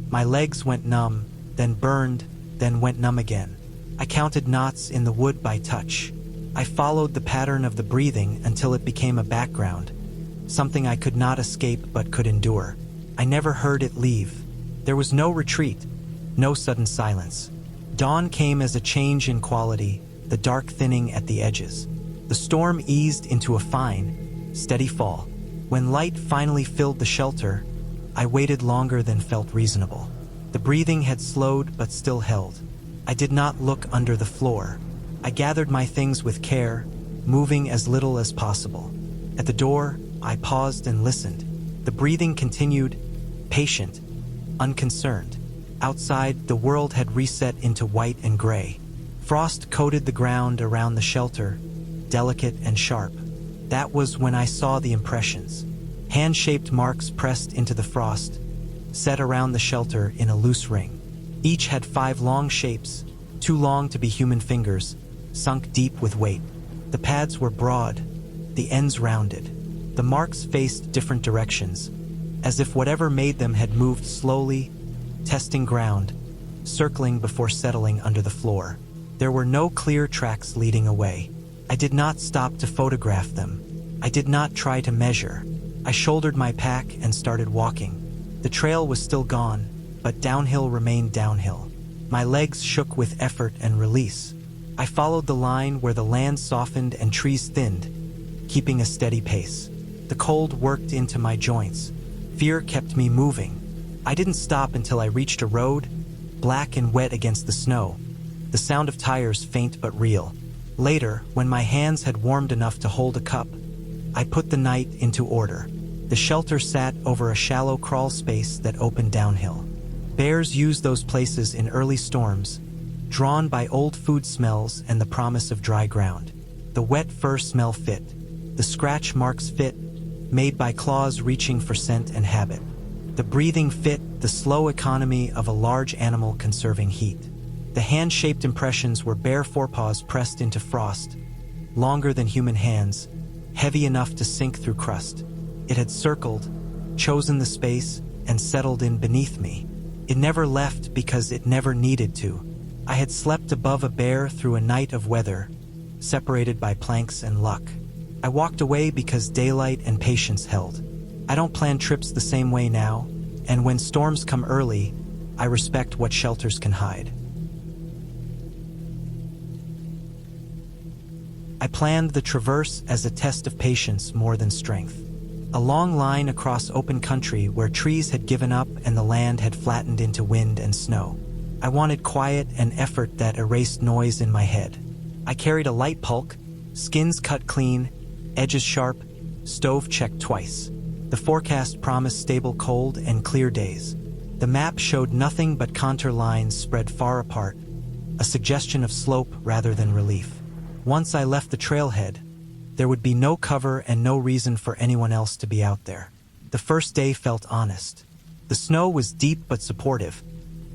My legs went numb, then burned, then went numb again. I counted knots in the wood by touch. I followed the pattern of the breathing until it became a background, something I could not escape but could endure. I never heard it leave. There was no retreat, no sudden silence. Dawn came as a change in quality, the dark thinning at the edges. The storm eased into a fine, steady fall. When light finally filled the shelter, I waited longer than felt reasonable. The breathing had slowed but still held. I did not look under the floor. I gathered my things with care, moving as little as possible. At the door, I paused and listened. The breathing continued, patient, unconcerned. Outside, the world had reset into white and gray. Frost coated the ground around the shelter, delicate and sharp. That was when I saw the impressions. Hand-shaped marks pressed into the frost, set around the shelter in a loose ring. Each had 5 long shapes, too long to be human fingers, sunk deep with weight. The pads were broad, the ends rounded. The marks faced different directions, as if whatever made them had moved slowly, testing ground, circling before settling under the floor. There were no clear tracks leading away. I did not stop to photograph them. I did not try to measure. I shouldered my pack and started walking. The trail was still gone, but downhill remained downhill. My legs shook with effort and release. I followed the line where the land softened and trees thinned, keeping a steady pace. The cold worked into my joints. Fear kept me moving. I didn't stop until I reached a road, black and wet against the snow, the sound of tires faint but real. Later, when my hands had warmed enough to hold a cup, I put the night into order. The shelter sat over a shallow crawl space that opened downhill. Bears used those places in early storms, drawn by old food smells and the promise of dry ground. The wet fur smell fit. The scratch marks fit, made by claws reaching for scent and habit. The breathing fit, the slow economy of a large animal conserving heat. The hand-shaped impressions were bare forepaws pressed into frost, longer than human hands, heavy enough to sink through crust. It had circled, chosen the space, and settled in beneath me. It never left because it never needed to. I had slept above a bear through a night of weather, separated by planks and luck. I walked away because daylight and patience held. I don't plan trips the same way now, and when storms come early, I respect what shelters can hide. I planned the traverse as a test of patience more than strength. A long line across open country where trees had given up and the land had flattened into wind and snow. I wanted quiet and effort that erased noise in my head. I carried a light pulk, skins cut clean, edges sharp, stove checked twice. The forecast promised stable cold and clear days. The map showed nothing but contour lines spread far apart, a suggestion of slope rather than relief. Once I left the trailhead, there would be no cover and no reason for anyone else to be out there. The first day felt honest. The snow was deep but supportive,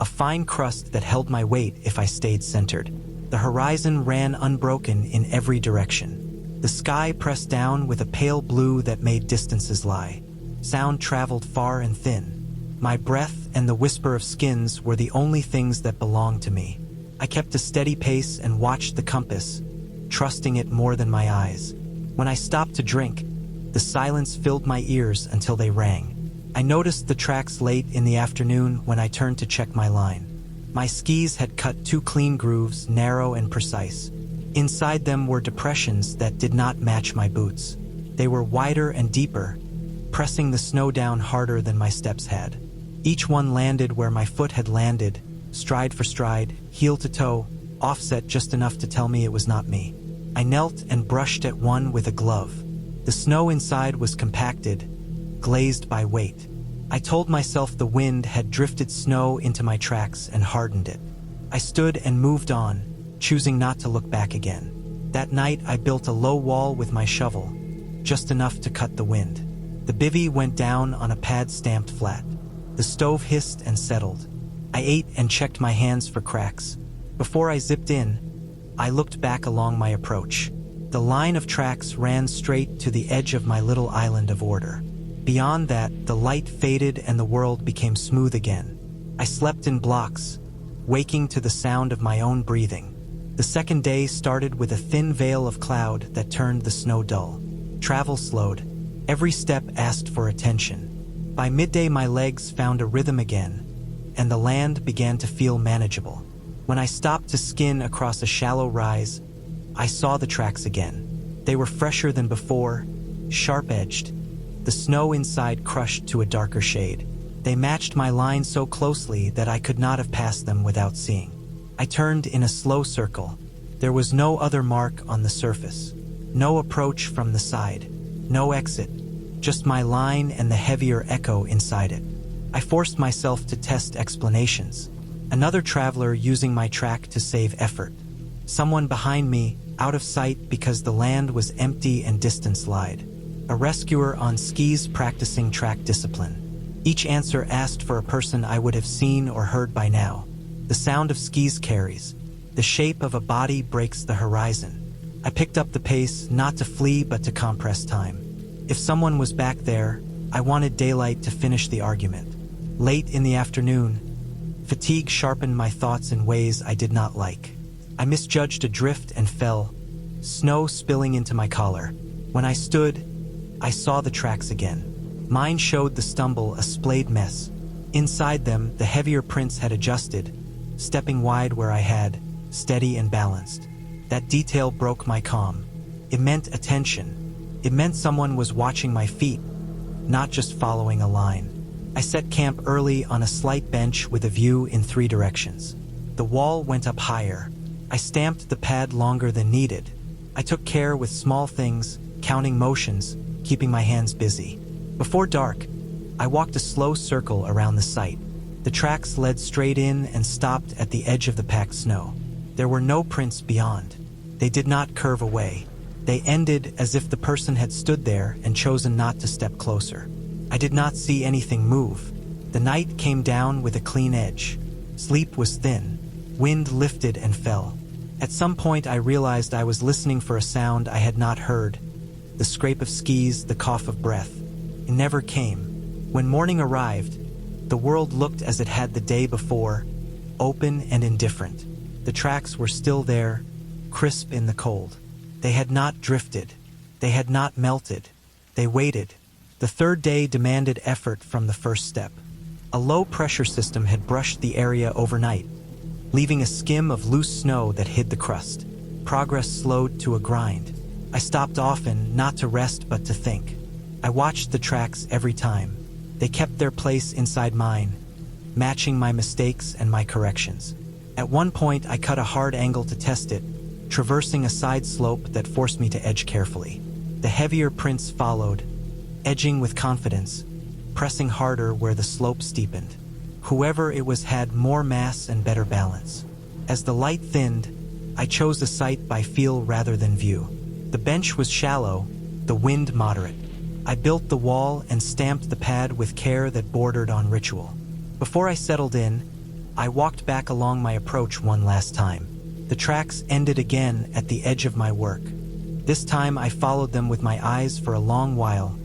a fine crust that held my weight if I stayed centered. The horizon ran unbroken in every direction. The sky pressed down with a pale blue that made distances lie. Sound traveled far and thin. My breath and the whisper of skins were the only things that belonged to me. I kept a steady pace and watched the compass, trusting it more than my eyes. When I stopped to drink, the silence filled my ears until they rang. I noticed the tracks late in the afternoon when I turned to check my line. My skis had cut 2 clean grooves, narrow and precise. Inside them were depressions that did not match my boots. They were wider and deeper, pressing the snow down harder than my steps had. Each one landed where my foot had landed, stride for stride, heel to toe, offset just enough to tell me it was not me. I knelt and brushed at one with a glove. The snow inside was compacted, glazed by weight. I told myself the wind had drifted snow into my tracks and hardened it. I stood and moved on, choosing not to look back again. That night I built a low wall with my shovel, just enough to cut the wind. The bivvy went down on a pad stamped flat. The stove hissed and settled. I ate and checked my hands for cracks. Before I zipped in, I looked back along my approach. The line of tracks ran straight to the edge of my little island of order. Beyond that, the light faded and the world became smooth again. I slept in blocks, waking to the sound of my own breathing. The second day started with a thin veil of cloud that turned the snow dull. Travel slowed. Every step asked for attention. By midday my legs found a rhythm again, and the land began to feel manageable. When I stopped to skin across a shallow rise, I saw the tracks again. They were fresher than before, sharp-edged, the snow inside crushed to a darker shade. They matched my line so closely that I could not have passed them without seeing. I turned in a slow circle. There was no other mark on the surface, no approach from the side, no exit, just my line and the heavier echo inside it. I forced myself to test explanations. Another traveler using my track to save effort. Someone behind me, out of sight because the land was empty and distance lied. A rescuer on skis practicing track discipline. Each answer asked for a person I would have seen or heard by now. The sound of skis carries. The shape of a body breaks the horizon. I picked up the pace, not to flee but to compress time. If someone was back there, I wanted daylight to finish the argument. Late in the afternoon, fatigue sharpened my thoughts in ways I did not like. I misjudged a drift and fell, snow spilling into my collar. When I stood, I saw the tracks again. Mine showed the stumble, a splayed mess. Inside them, the heavier prints had adjusted, stepping wide where I had, steady and balanced. That detail broke my calm. It meant attention. It meant someone was watching my feet, not just following a line. I set camp early on a slight bench with a view in 3 directions. The wall went up higher. I stamped the pad longer than needed. I took care with small things, counting motions, keeping my hands busy. Before dark, I walked a slow circle around the site. The tracks led straight in and stopped at the edge of the packed snow. There were no prints beyond. They did not curve away. They ended as if the person had stood there and chosen not to step closer. I did not see anything move. The night came down with a clean edge. Sleep was thin. Wind lifted and fell. At some point I realized I was listening for a sound I had not heard. The scrape of skis, the cough of breath. It never came. When morning arrived, the world looked as it had the day before, open and indifferent. The tracks were still there, crisp in the cold. They had not drifted. They had not melted. They waited. The third day demanded effort from the first step. A low-pressure system had brushed the area overnight, leaving a skim of loose snow that hid the crust. Progress slowed to a grind. I stopped often, not to rest but to think. I watched the tracks every time. They kept their place inside mine, matching my mistakes and my corrections. At one point, I cut a hard angle to test it, traversing a side slope that forced me to edge carefully. The heavier prints followed, edging with confidence, pressing harder where the slope steepened. Whoever it was had more mass and better balance. As the light thinned, I chose a site by feel rather than view. The bench was shallow, the wind moderate. I built the wall and stamped the pad with care that bordered on ritual. Before I settled in, I walked back along my approach one last time. The tracks ended again at the edge of my work. This time I followed them with my eyes for a long while,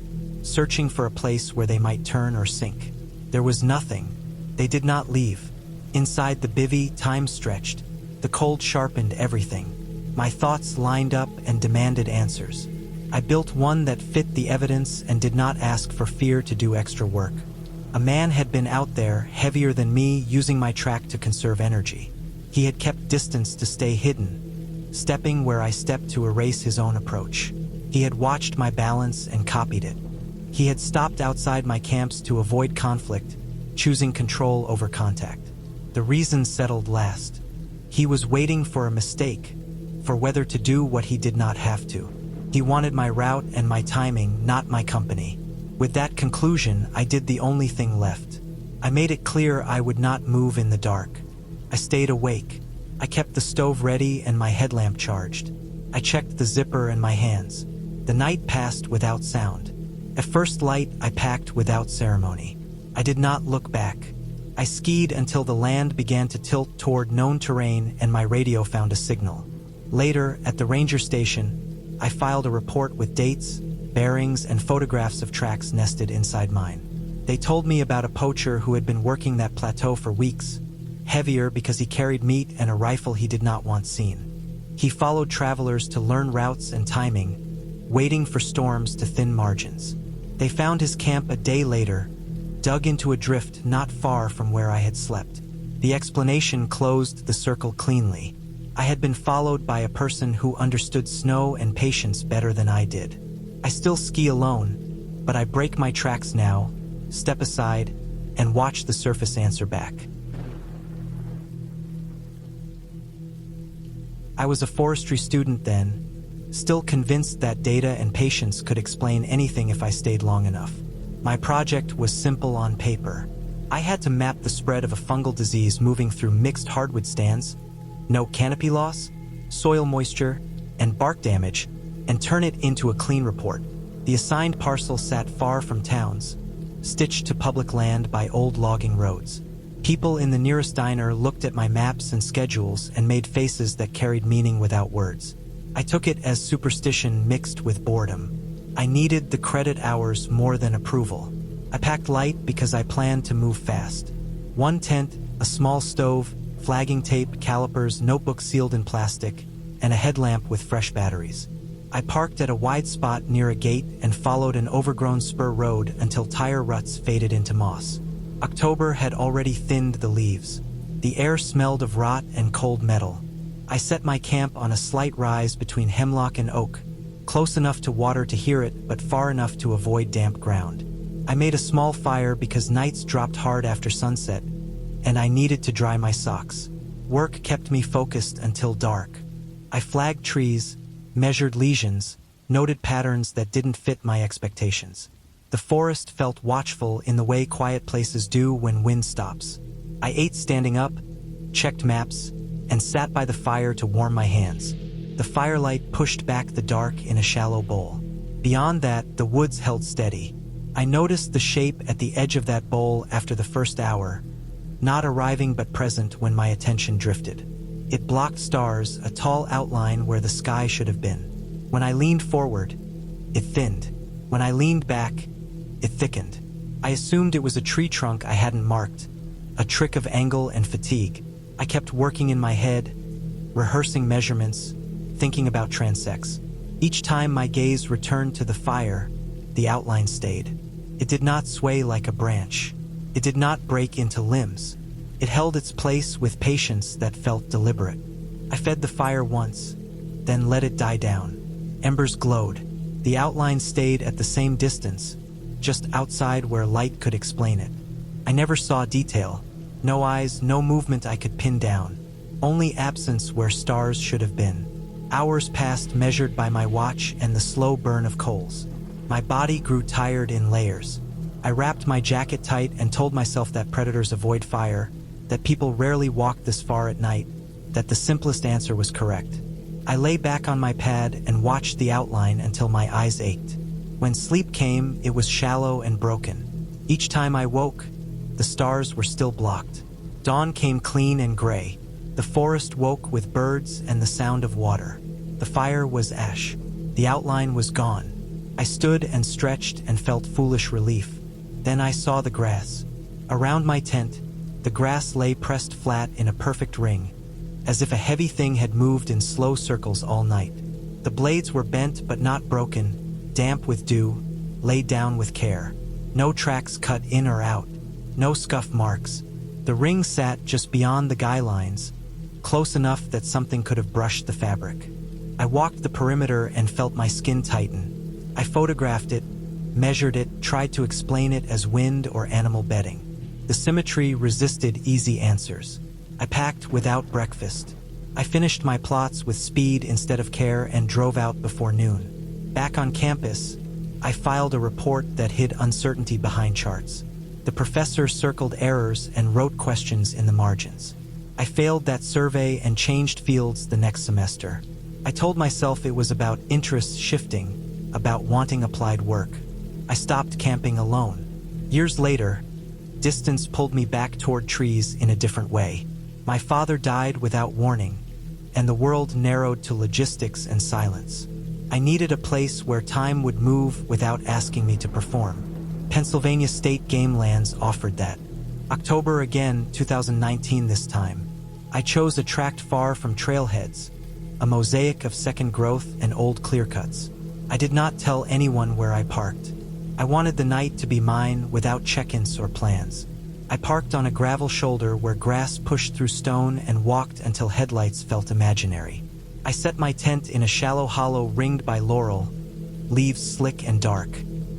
searching for a place where they might turn or sink. There was nothing. They did not leave. Inside the bivvy, time stretched. The cold sharpened everything. My thoughts lined up and demanded answers. I built one that fit the evidence and did not ask for fear to do extra work. A man had been out there, heavier than me, using my track to conserve energy. He had kept distance to stay hidden, stepping where I stepped to erase his own approach. He had watched my balance and copied it. He had stopped outside my camps to avoid conflict, choosing control over contact. The reason settled last. He was waiting for a mistake, for whether to do what he did not have to. He wanted my route and my timing, not my company. With that conclusion, I did the only thing left. I made it clear I would not move in the dark. I stayed awake. I kept the stove ready and my headlamp charged. I checked the zipper and my hands. The night passed without sound. At first light, I packed without ceremony. I did not look back. I skied until the land began to tilt toward known terrain and my radio found a signal. Later, at the ranger station, I filed a report with dates, bearings, and photographs of tracks nested inside mine. They told me about a poacher who had been working that plateau for weeks, heavier because he carried meat and a rifle he did not want seen. He followed travelers to learn routes and timing, waiting for storms to thin margins. They found his camp a day later, dug into a drift not far from where I had slept. The explanation closed the circle cleanly. I had been followed by a person who understood snow and patience better than I did. I still ski alone, but I break my tracks now, step aside, and watch the surface answer back. I was a forestry student then, still convinced that data and patience could explain anything if I stayed long enough. My project was simple on paper. I had to map the spread of a fungal disease moving through mixed hardwood stands, note canopy loss, soil moisture, and bark damage, and turn it into a clean report. The assigned parcel sat far from towns, stitched to public land by old logging roads. People in the nearest diner looked at my maps and schedules and made faces that carried meaning without words. I took it as superstition mixed with boredom. I needed the credit hours more than approval. I packed light because I planned to move fast. One tent, a small stove, flagging tape, calipers, notebook sealed in plastic, and a headlamp with fresh batteries. I parked at a wide spot near a gate and followed an overgrown spur road until tire ruts faded into moss. October had already thinned the leaves. The air smelled of rot and cold metal. I set my camp on a slight rise between hemlock and oak, close enough to water to hear it, but far enough to avoid damp ground. I made a small fire because nights dropped hard after sunset, and I needed to dry my socks. Work kept me focused until dark. I flagged trees, measured lesions, noted patterns that didn't fit my expectations. The forest felt watchful in the way quiet places do when wind stops. I ate standing up, checked maps, and sat by the fire to warm my hands. The firelight pushed back the dark in a shallow bowl. Beyond that, the woods held steady. I noticed the shape at the edge of that bowl after the first hour, not arriving but present when my attention drifted. It blocked stars, a tall outline where the sky should have been. When I leaned forward, it thinned. When I leaned back, it thickened. I assumed it was a tree trunk I hadn't marked, a trick of angle and fatigue. I kept working in my head, rehearsing measurements, thinking about transects. Each time my gaze returned to the fire, the outline stayed. It did not sway like a branch. It did not break into limbs. It held its place with patience that felt deliberate. I fed the fire once, then let it die down. Embers glowed. The outline stayed at the same distance, just outside where light could explain it. I never saw detail. No eyes, no movement I could pin down. Only absence where stars should have been. Hours passed measured by my watch and the slow burn of coals. My body grew tired in layers. I wrapped my jacket tight and told myself that predators avoid fire, that people rarely walk this far at night, that the simplest answer was correct. I lay back on my pad and watched the outline until my eyes ached. When sleep came, it was shallow and broken. Each time I woke, the stars were still blocked. Dawn came clean and gray. The forest woke with birds and the sound of water. The fire was ash. The outline was gone. I stood and stretched and felt foolish relief. Then I saw the grass. Around my tent, the grass lay pressed flat in a perfect ring, as if a heavy thing had moved in slow circles all night. The blades were bent but not broken, damp with dew, laid down with care. No tracks cut in or out, no scuff marks. The ring sat just beyond the guy lines, close enough that something could have brushed the fabric. I walked the perimeter and felt my skin tighten. I photographed it, measured it, tried to explain it as wind or animal bedding. The symmetry resisted easy answers. I packed without breakfast. I finished my plots with speed instead of care and drove out before noon. Back on campus, I filed a report that hid uncertainty behind charts. The professor circled errors and wrote questions in the margins. I failed that survey and changed fields the next semester. I told myself it was about interest shifting, about wanting applied work. I stopped camping alone. Years later, distance pulled me back toward trees in a different way. My father died without warning, and the world narrowed to logistics and silence. I needed a place where time would move without asking me to perform. Pennsylvania State Game Lands offered that. October again, 2019 this time. I chose a tract far from trailheads, a mosaic of second growth and old clearcuts. I did not tell anyone where I parked. I wanted the night to be mine without check-ins or plans. I parked on a gravel shoulder where grass pushed through stone and walked until headlights felt imaginary. I set my tent in a shallow hollow ringed by laurel, leaves slick and dark.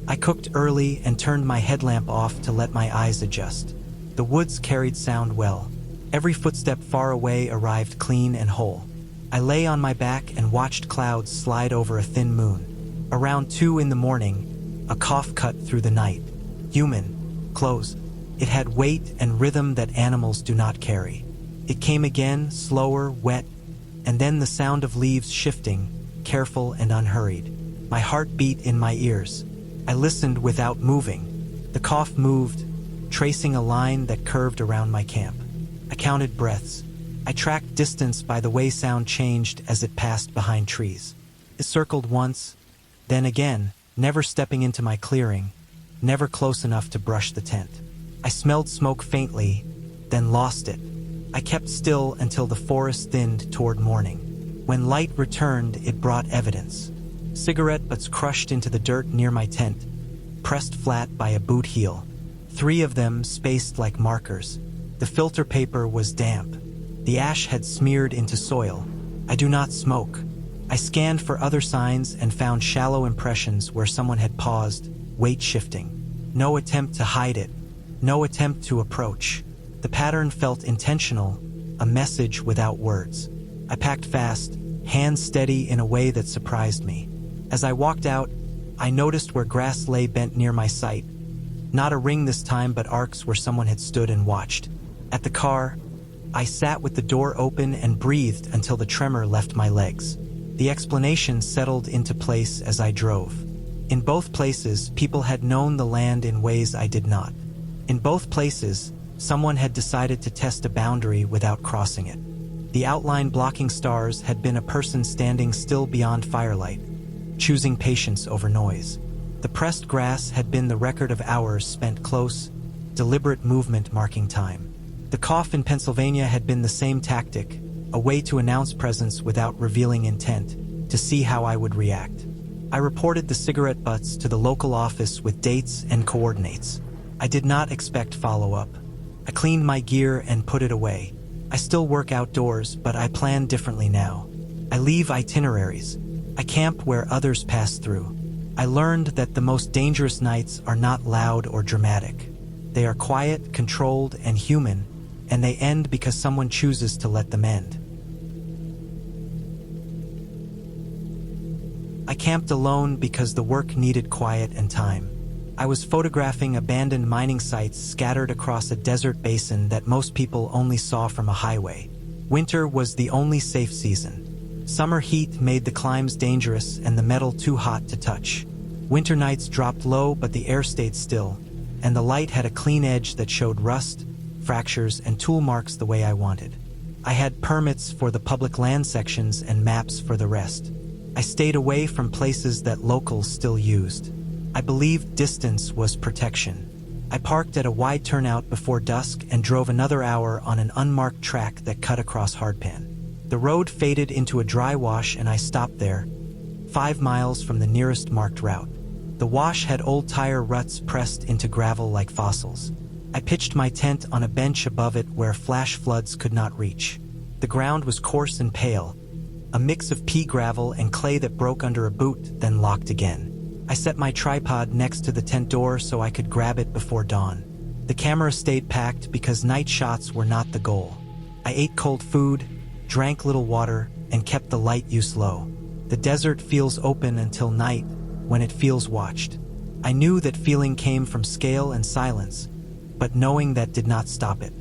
I cooked early and turned my headlamp off to let my eyes adjust. The woods carried sound well. Every footstep far away arrived clean and whole. I lay on my back and watched clouds slide over a thin moon. Around 2 in the morning, a cough cut through the night. Human, close. It had weight and rhythm that animals do not carry. It came again, slower, wet, and then the sound of leaves shifting, careful and unhurried. My heart beat in my ears. I listened without moving. The cough moved, tracing a line that curved around my camp. I counted breaths. I tracked distance by the way sound changed as it passed behind trees. It circled once, then again, never stepping into my clearing, never close enough to brush the tent. I smelled smoke faintly, then lost it. I kept still until the forest thinned toward morning. When light returned, it brought evidence. Cigarette butts crushed into the dirt near my tent, pressed flat by a boot heel. 3 of them spaced like markers. The filter paper was damp. The ash had smeared into soil. I do not smoke. I scanned for other signs and found shallow impressions where someone had paused, weight shifting. No attempt to hide it. No attempt to approach. The pattern felt intentional, a message without words. I packed fast, hands steady in a way that surprised me. As I walked out, I noticed where grass lay bent near my sight. Not a ring this time, but arcs where someone had stood and watched. At the car, I sat with the door open and breathed until the tremor left my legs. The explanation settled into place as I drove. In both places, people had known the land in ways I did not. In both places, someone had decided to test a boundary without crossing it. The outline blocking stars had been a person standing still beyond firelight, choosing patience over noise. The pressed grass had been the record of hours spent close, deliberate movement marking time. The cough in Pennsylvania had been the same tactic, a way to announce presence without revealing intent, to see how I would react. I reported the cigarette butts to the local office with dates and coordinates. I did not expect follow-up. I cleaned my gear and put it away. I still work outdoors, but I plan differently now. I leave itineraries. I camp where others pass through. I learned that the most dangerous nights are not loud or dramatic. They are quiet, controlled, and human, and they end because someone chooses to let them end. I camped alone because the work needed quiet and time. I was photographing abandoned mining sites scattered across a desert basin that most people only saw from a highway. Winter was the only safe season. Summer heat made the climbs dangerous and the metal too hot to touch. Winter nights dropped low, but the air stayed still, and the light had a clean edge that showed rust, fractures, and tool marks the way I wanted. I had permits for the public land sections and maps for the rest. I stayed away from places that locals still used. I believed distance was protection. I parked at a wide turnout before dusk and drove another hour on an unmarked track that cut across hardpan. The road faded into a dry wash and I stopped there, 5 miles from the nearest marked route. The wash had old tire ruts pressed into gravel like fossils. I pitched my tent on a bench above it where flash floods could not reach. The ground was coarse and pale, a mix of pea gravel and clay that broke under a boot, then locked again. I set my tripod next to the tent door so I could grab it before dawn. The camera stayed packed because night shots were not the goal. I ate cold food, drank little water, and kept the light use low. The desert feels open until night, when it feels watched. I knew that feeling came from scale and silence, but knowing that did not stop it.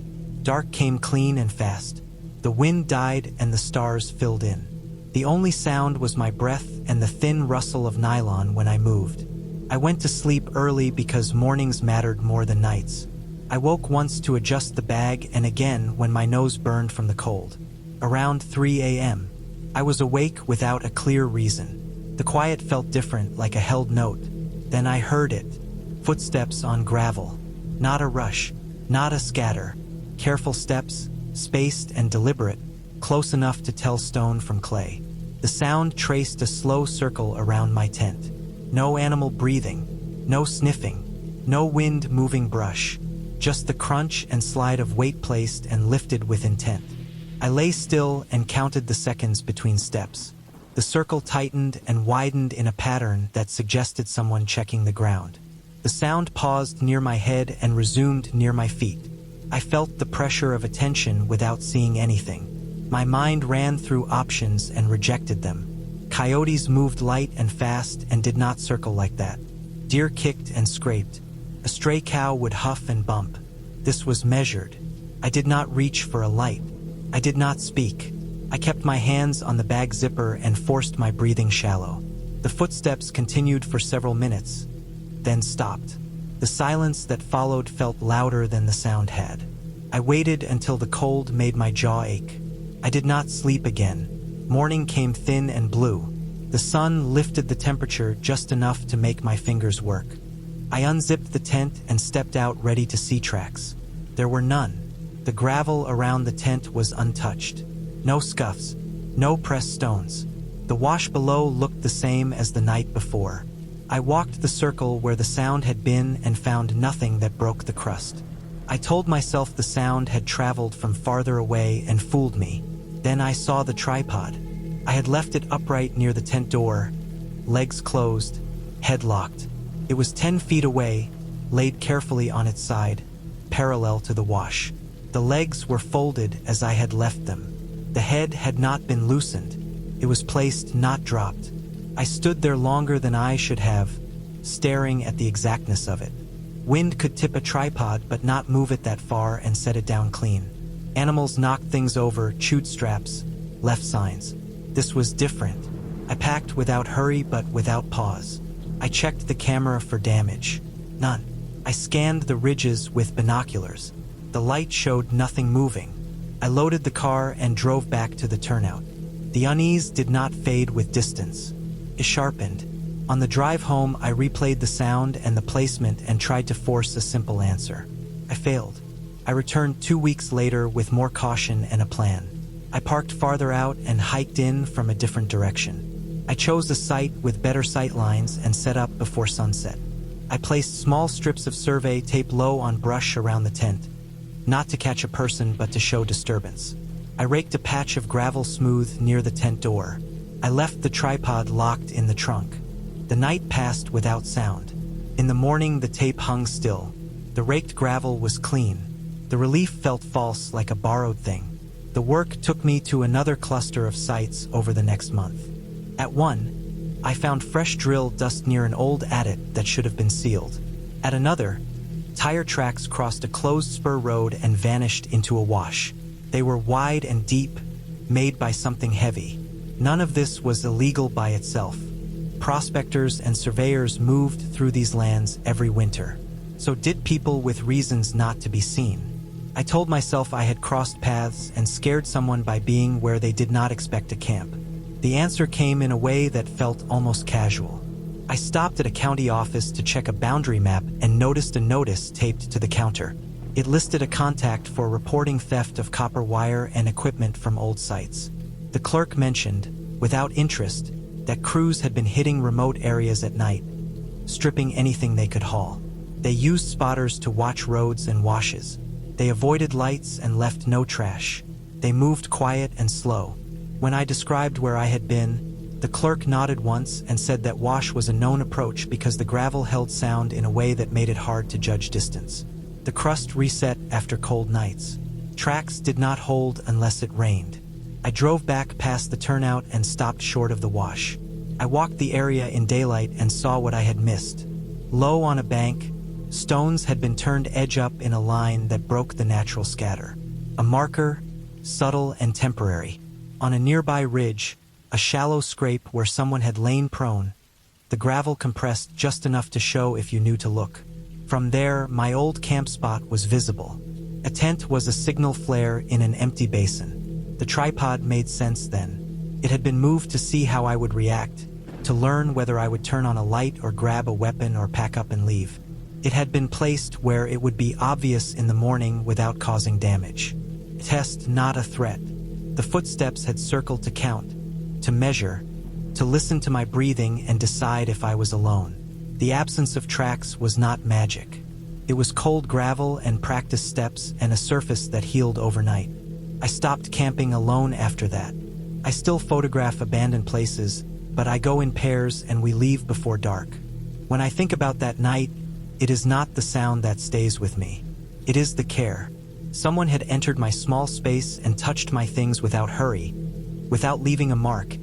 Dark came clean and fast. The wind died and the stars filled in. The only sound was my breath and the thin rustle of nylon when I moved. I went to sleep early because mornings mattered more than nights. I woke once to adjust the bag and again when my nose burned from the cold. Around 3 a.m., I was awake without a clear reason. The quiet felt different, like a held note. Then I heard it. Footsteps on gravel. Not a rush, not a scatter. Careful steps, spaced and deliberate, close enough to tell stone from clay. The sound traced a slow circle around my tent. No animal breathing, no sniffing, no wind moving brush. Just the crunch and slide of weight placed and lifted with intent. I lay still and counted the seconds between steps. The circle tightened and widened in a pattern that suggested someone checking the ground. The sound paused near my head and resumed near my feet. I felt the pressure of attention without seeing anything. My mind ran through options and rejected them. Coyotes moved light and fast and did not circle like that. Deer kicked and scraped. A stray cow would huff and bump. This was measured. I did not reach for a light. I did not speak. I kept my hands on the bag zipper and forced my breathing shallow. The footsteps continued for several minutes, then stopped. The silence that followed felt louder than the sound had. I waited until the cold made my jaw ache. I did not sleep again. Morning came thin and blue. The sun lifted the temperature just enough to make my fingers work. I unzipped the tent and stepped out ready to see tracks. There were none. The gravel around the tent was untouched. No scuffs, no pressed stones. The wash below looked the same as the night before. I walked the circle where the Saond had been and found nothing that broke the crust. I told myself the Saond had traveled from farther away and fooled me. Then I saw the tripod. I had left it upright near the tent door, legs closed, head locked. It was 10 feet away, laid carefully on its side, parallel to the wash. The legs were folded as I had left them. The head had not been loosened. It was placed, not dropped. I stood there longer than I should have, staring at the exactness of it. Wind could tip a tripod but not move it that far and set it down clean. Animals knocked things over, chewed straps, left signs. This was different. I packed without hurry but without pause. I checked the camera for damage. None. I scanned the ridges with binoculars. The light showed nothing moving. I loaded the car and drove back to the turnout. The unease did not fade with distance. It sharpened. On the drive home, I replayed the sound and the placement and tried to force a simple answer. I failed. I returned 2 weeks later with more caution and a plan. I parked farther out and hiked in from a different direction. I chose a site with better sight lines and set up before sunset. I placed small strips of survey tape low on brush around the tent, not to catch a person but to show disturbance. I raked a patch of gravel smooth near the tent door. I left the tripod locked in the trunk. The night passed without sound. In the morning, the tape hung still. The raked gravel was clean. The relief felt false, like a borrowed thing. The work took me to another cluster of sites over the next month. At one, I found fresh drill dust near an old adit that should have been sealed. At another, tire tracks crossed a closed spur road and vanished into a wash. They were wide and deep, made by something heavy. None of this was illegal by itself. Prospectors and surveyors moved through these lands every winter. So did people with reasons not to be seen. I told myself I had crossed paths and scared someone by being where they did not expect to camp. The answer came in a way that felt almost casual. I stopped at a county office to check a boundary map and noticed a notice taped to the counter. It listed a contact for reporting theft of copper wire and equipment from old sites. The clerk mentioned, without interest, that crews had been hitting remote areas at night, stripping anything they could haul. They used spotters to watch roads and washes. They avoided lights and left no trash. They moved quiet and slow. When I described where I had been, the clerk nodded once and said that wash was a known approach because the gravel held sound in a way that made it hard to judge distance. The crust reset after cold nights. Tracks did not hold unless it rained. I drove back past the turnout and stopped short of the wash. I walked the area in daylight and saw what I had missed. Low on a bank, stones had been turned edge up in a line that broke the natural scatter. A marker, subtle and temporary. On a nearby ridge, a shallow scrape where someone had lain prone, the gravel compressed just enough to show if you knew to look. From there, my old camp spot was visible. A tent was a signal flare in an empty basin. The tripod made sense then. It had been moved to see how I would react, to learn whether I would turn on a light or grab a weapon or pack up and leave. It had been placed where it would be obvious in the morning without causing damage. Test, not a threat. The footsteps had circled to count, to measure, to listen to my breathing and decide if I was alone. The absence of tracks was not magic. It was cold gravel and practice steps and a surface that healed overnight. I stopped camping alone after that. I still photograph abandoned places, but I go in pairs and we leave before dark. When I think about that night, it is not the sound that stays with me. It is the care. Someone had entered my small space and touched my things without hurry, without leaving a mark,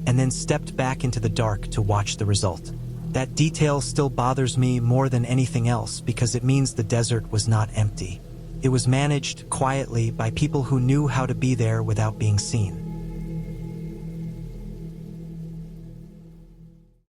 and then stepped back into the dark to watch the result. That detail still bothers me more than anything else because it means the desert was not empty. It was managed quietly by people who knew how to be there without being seen.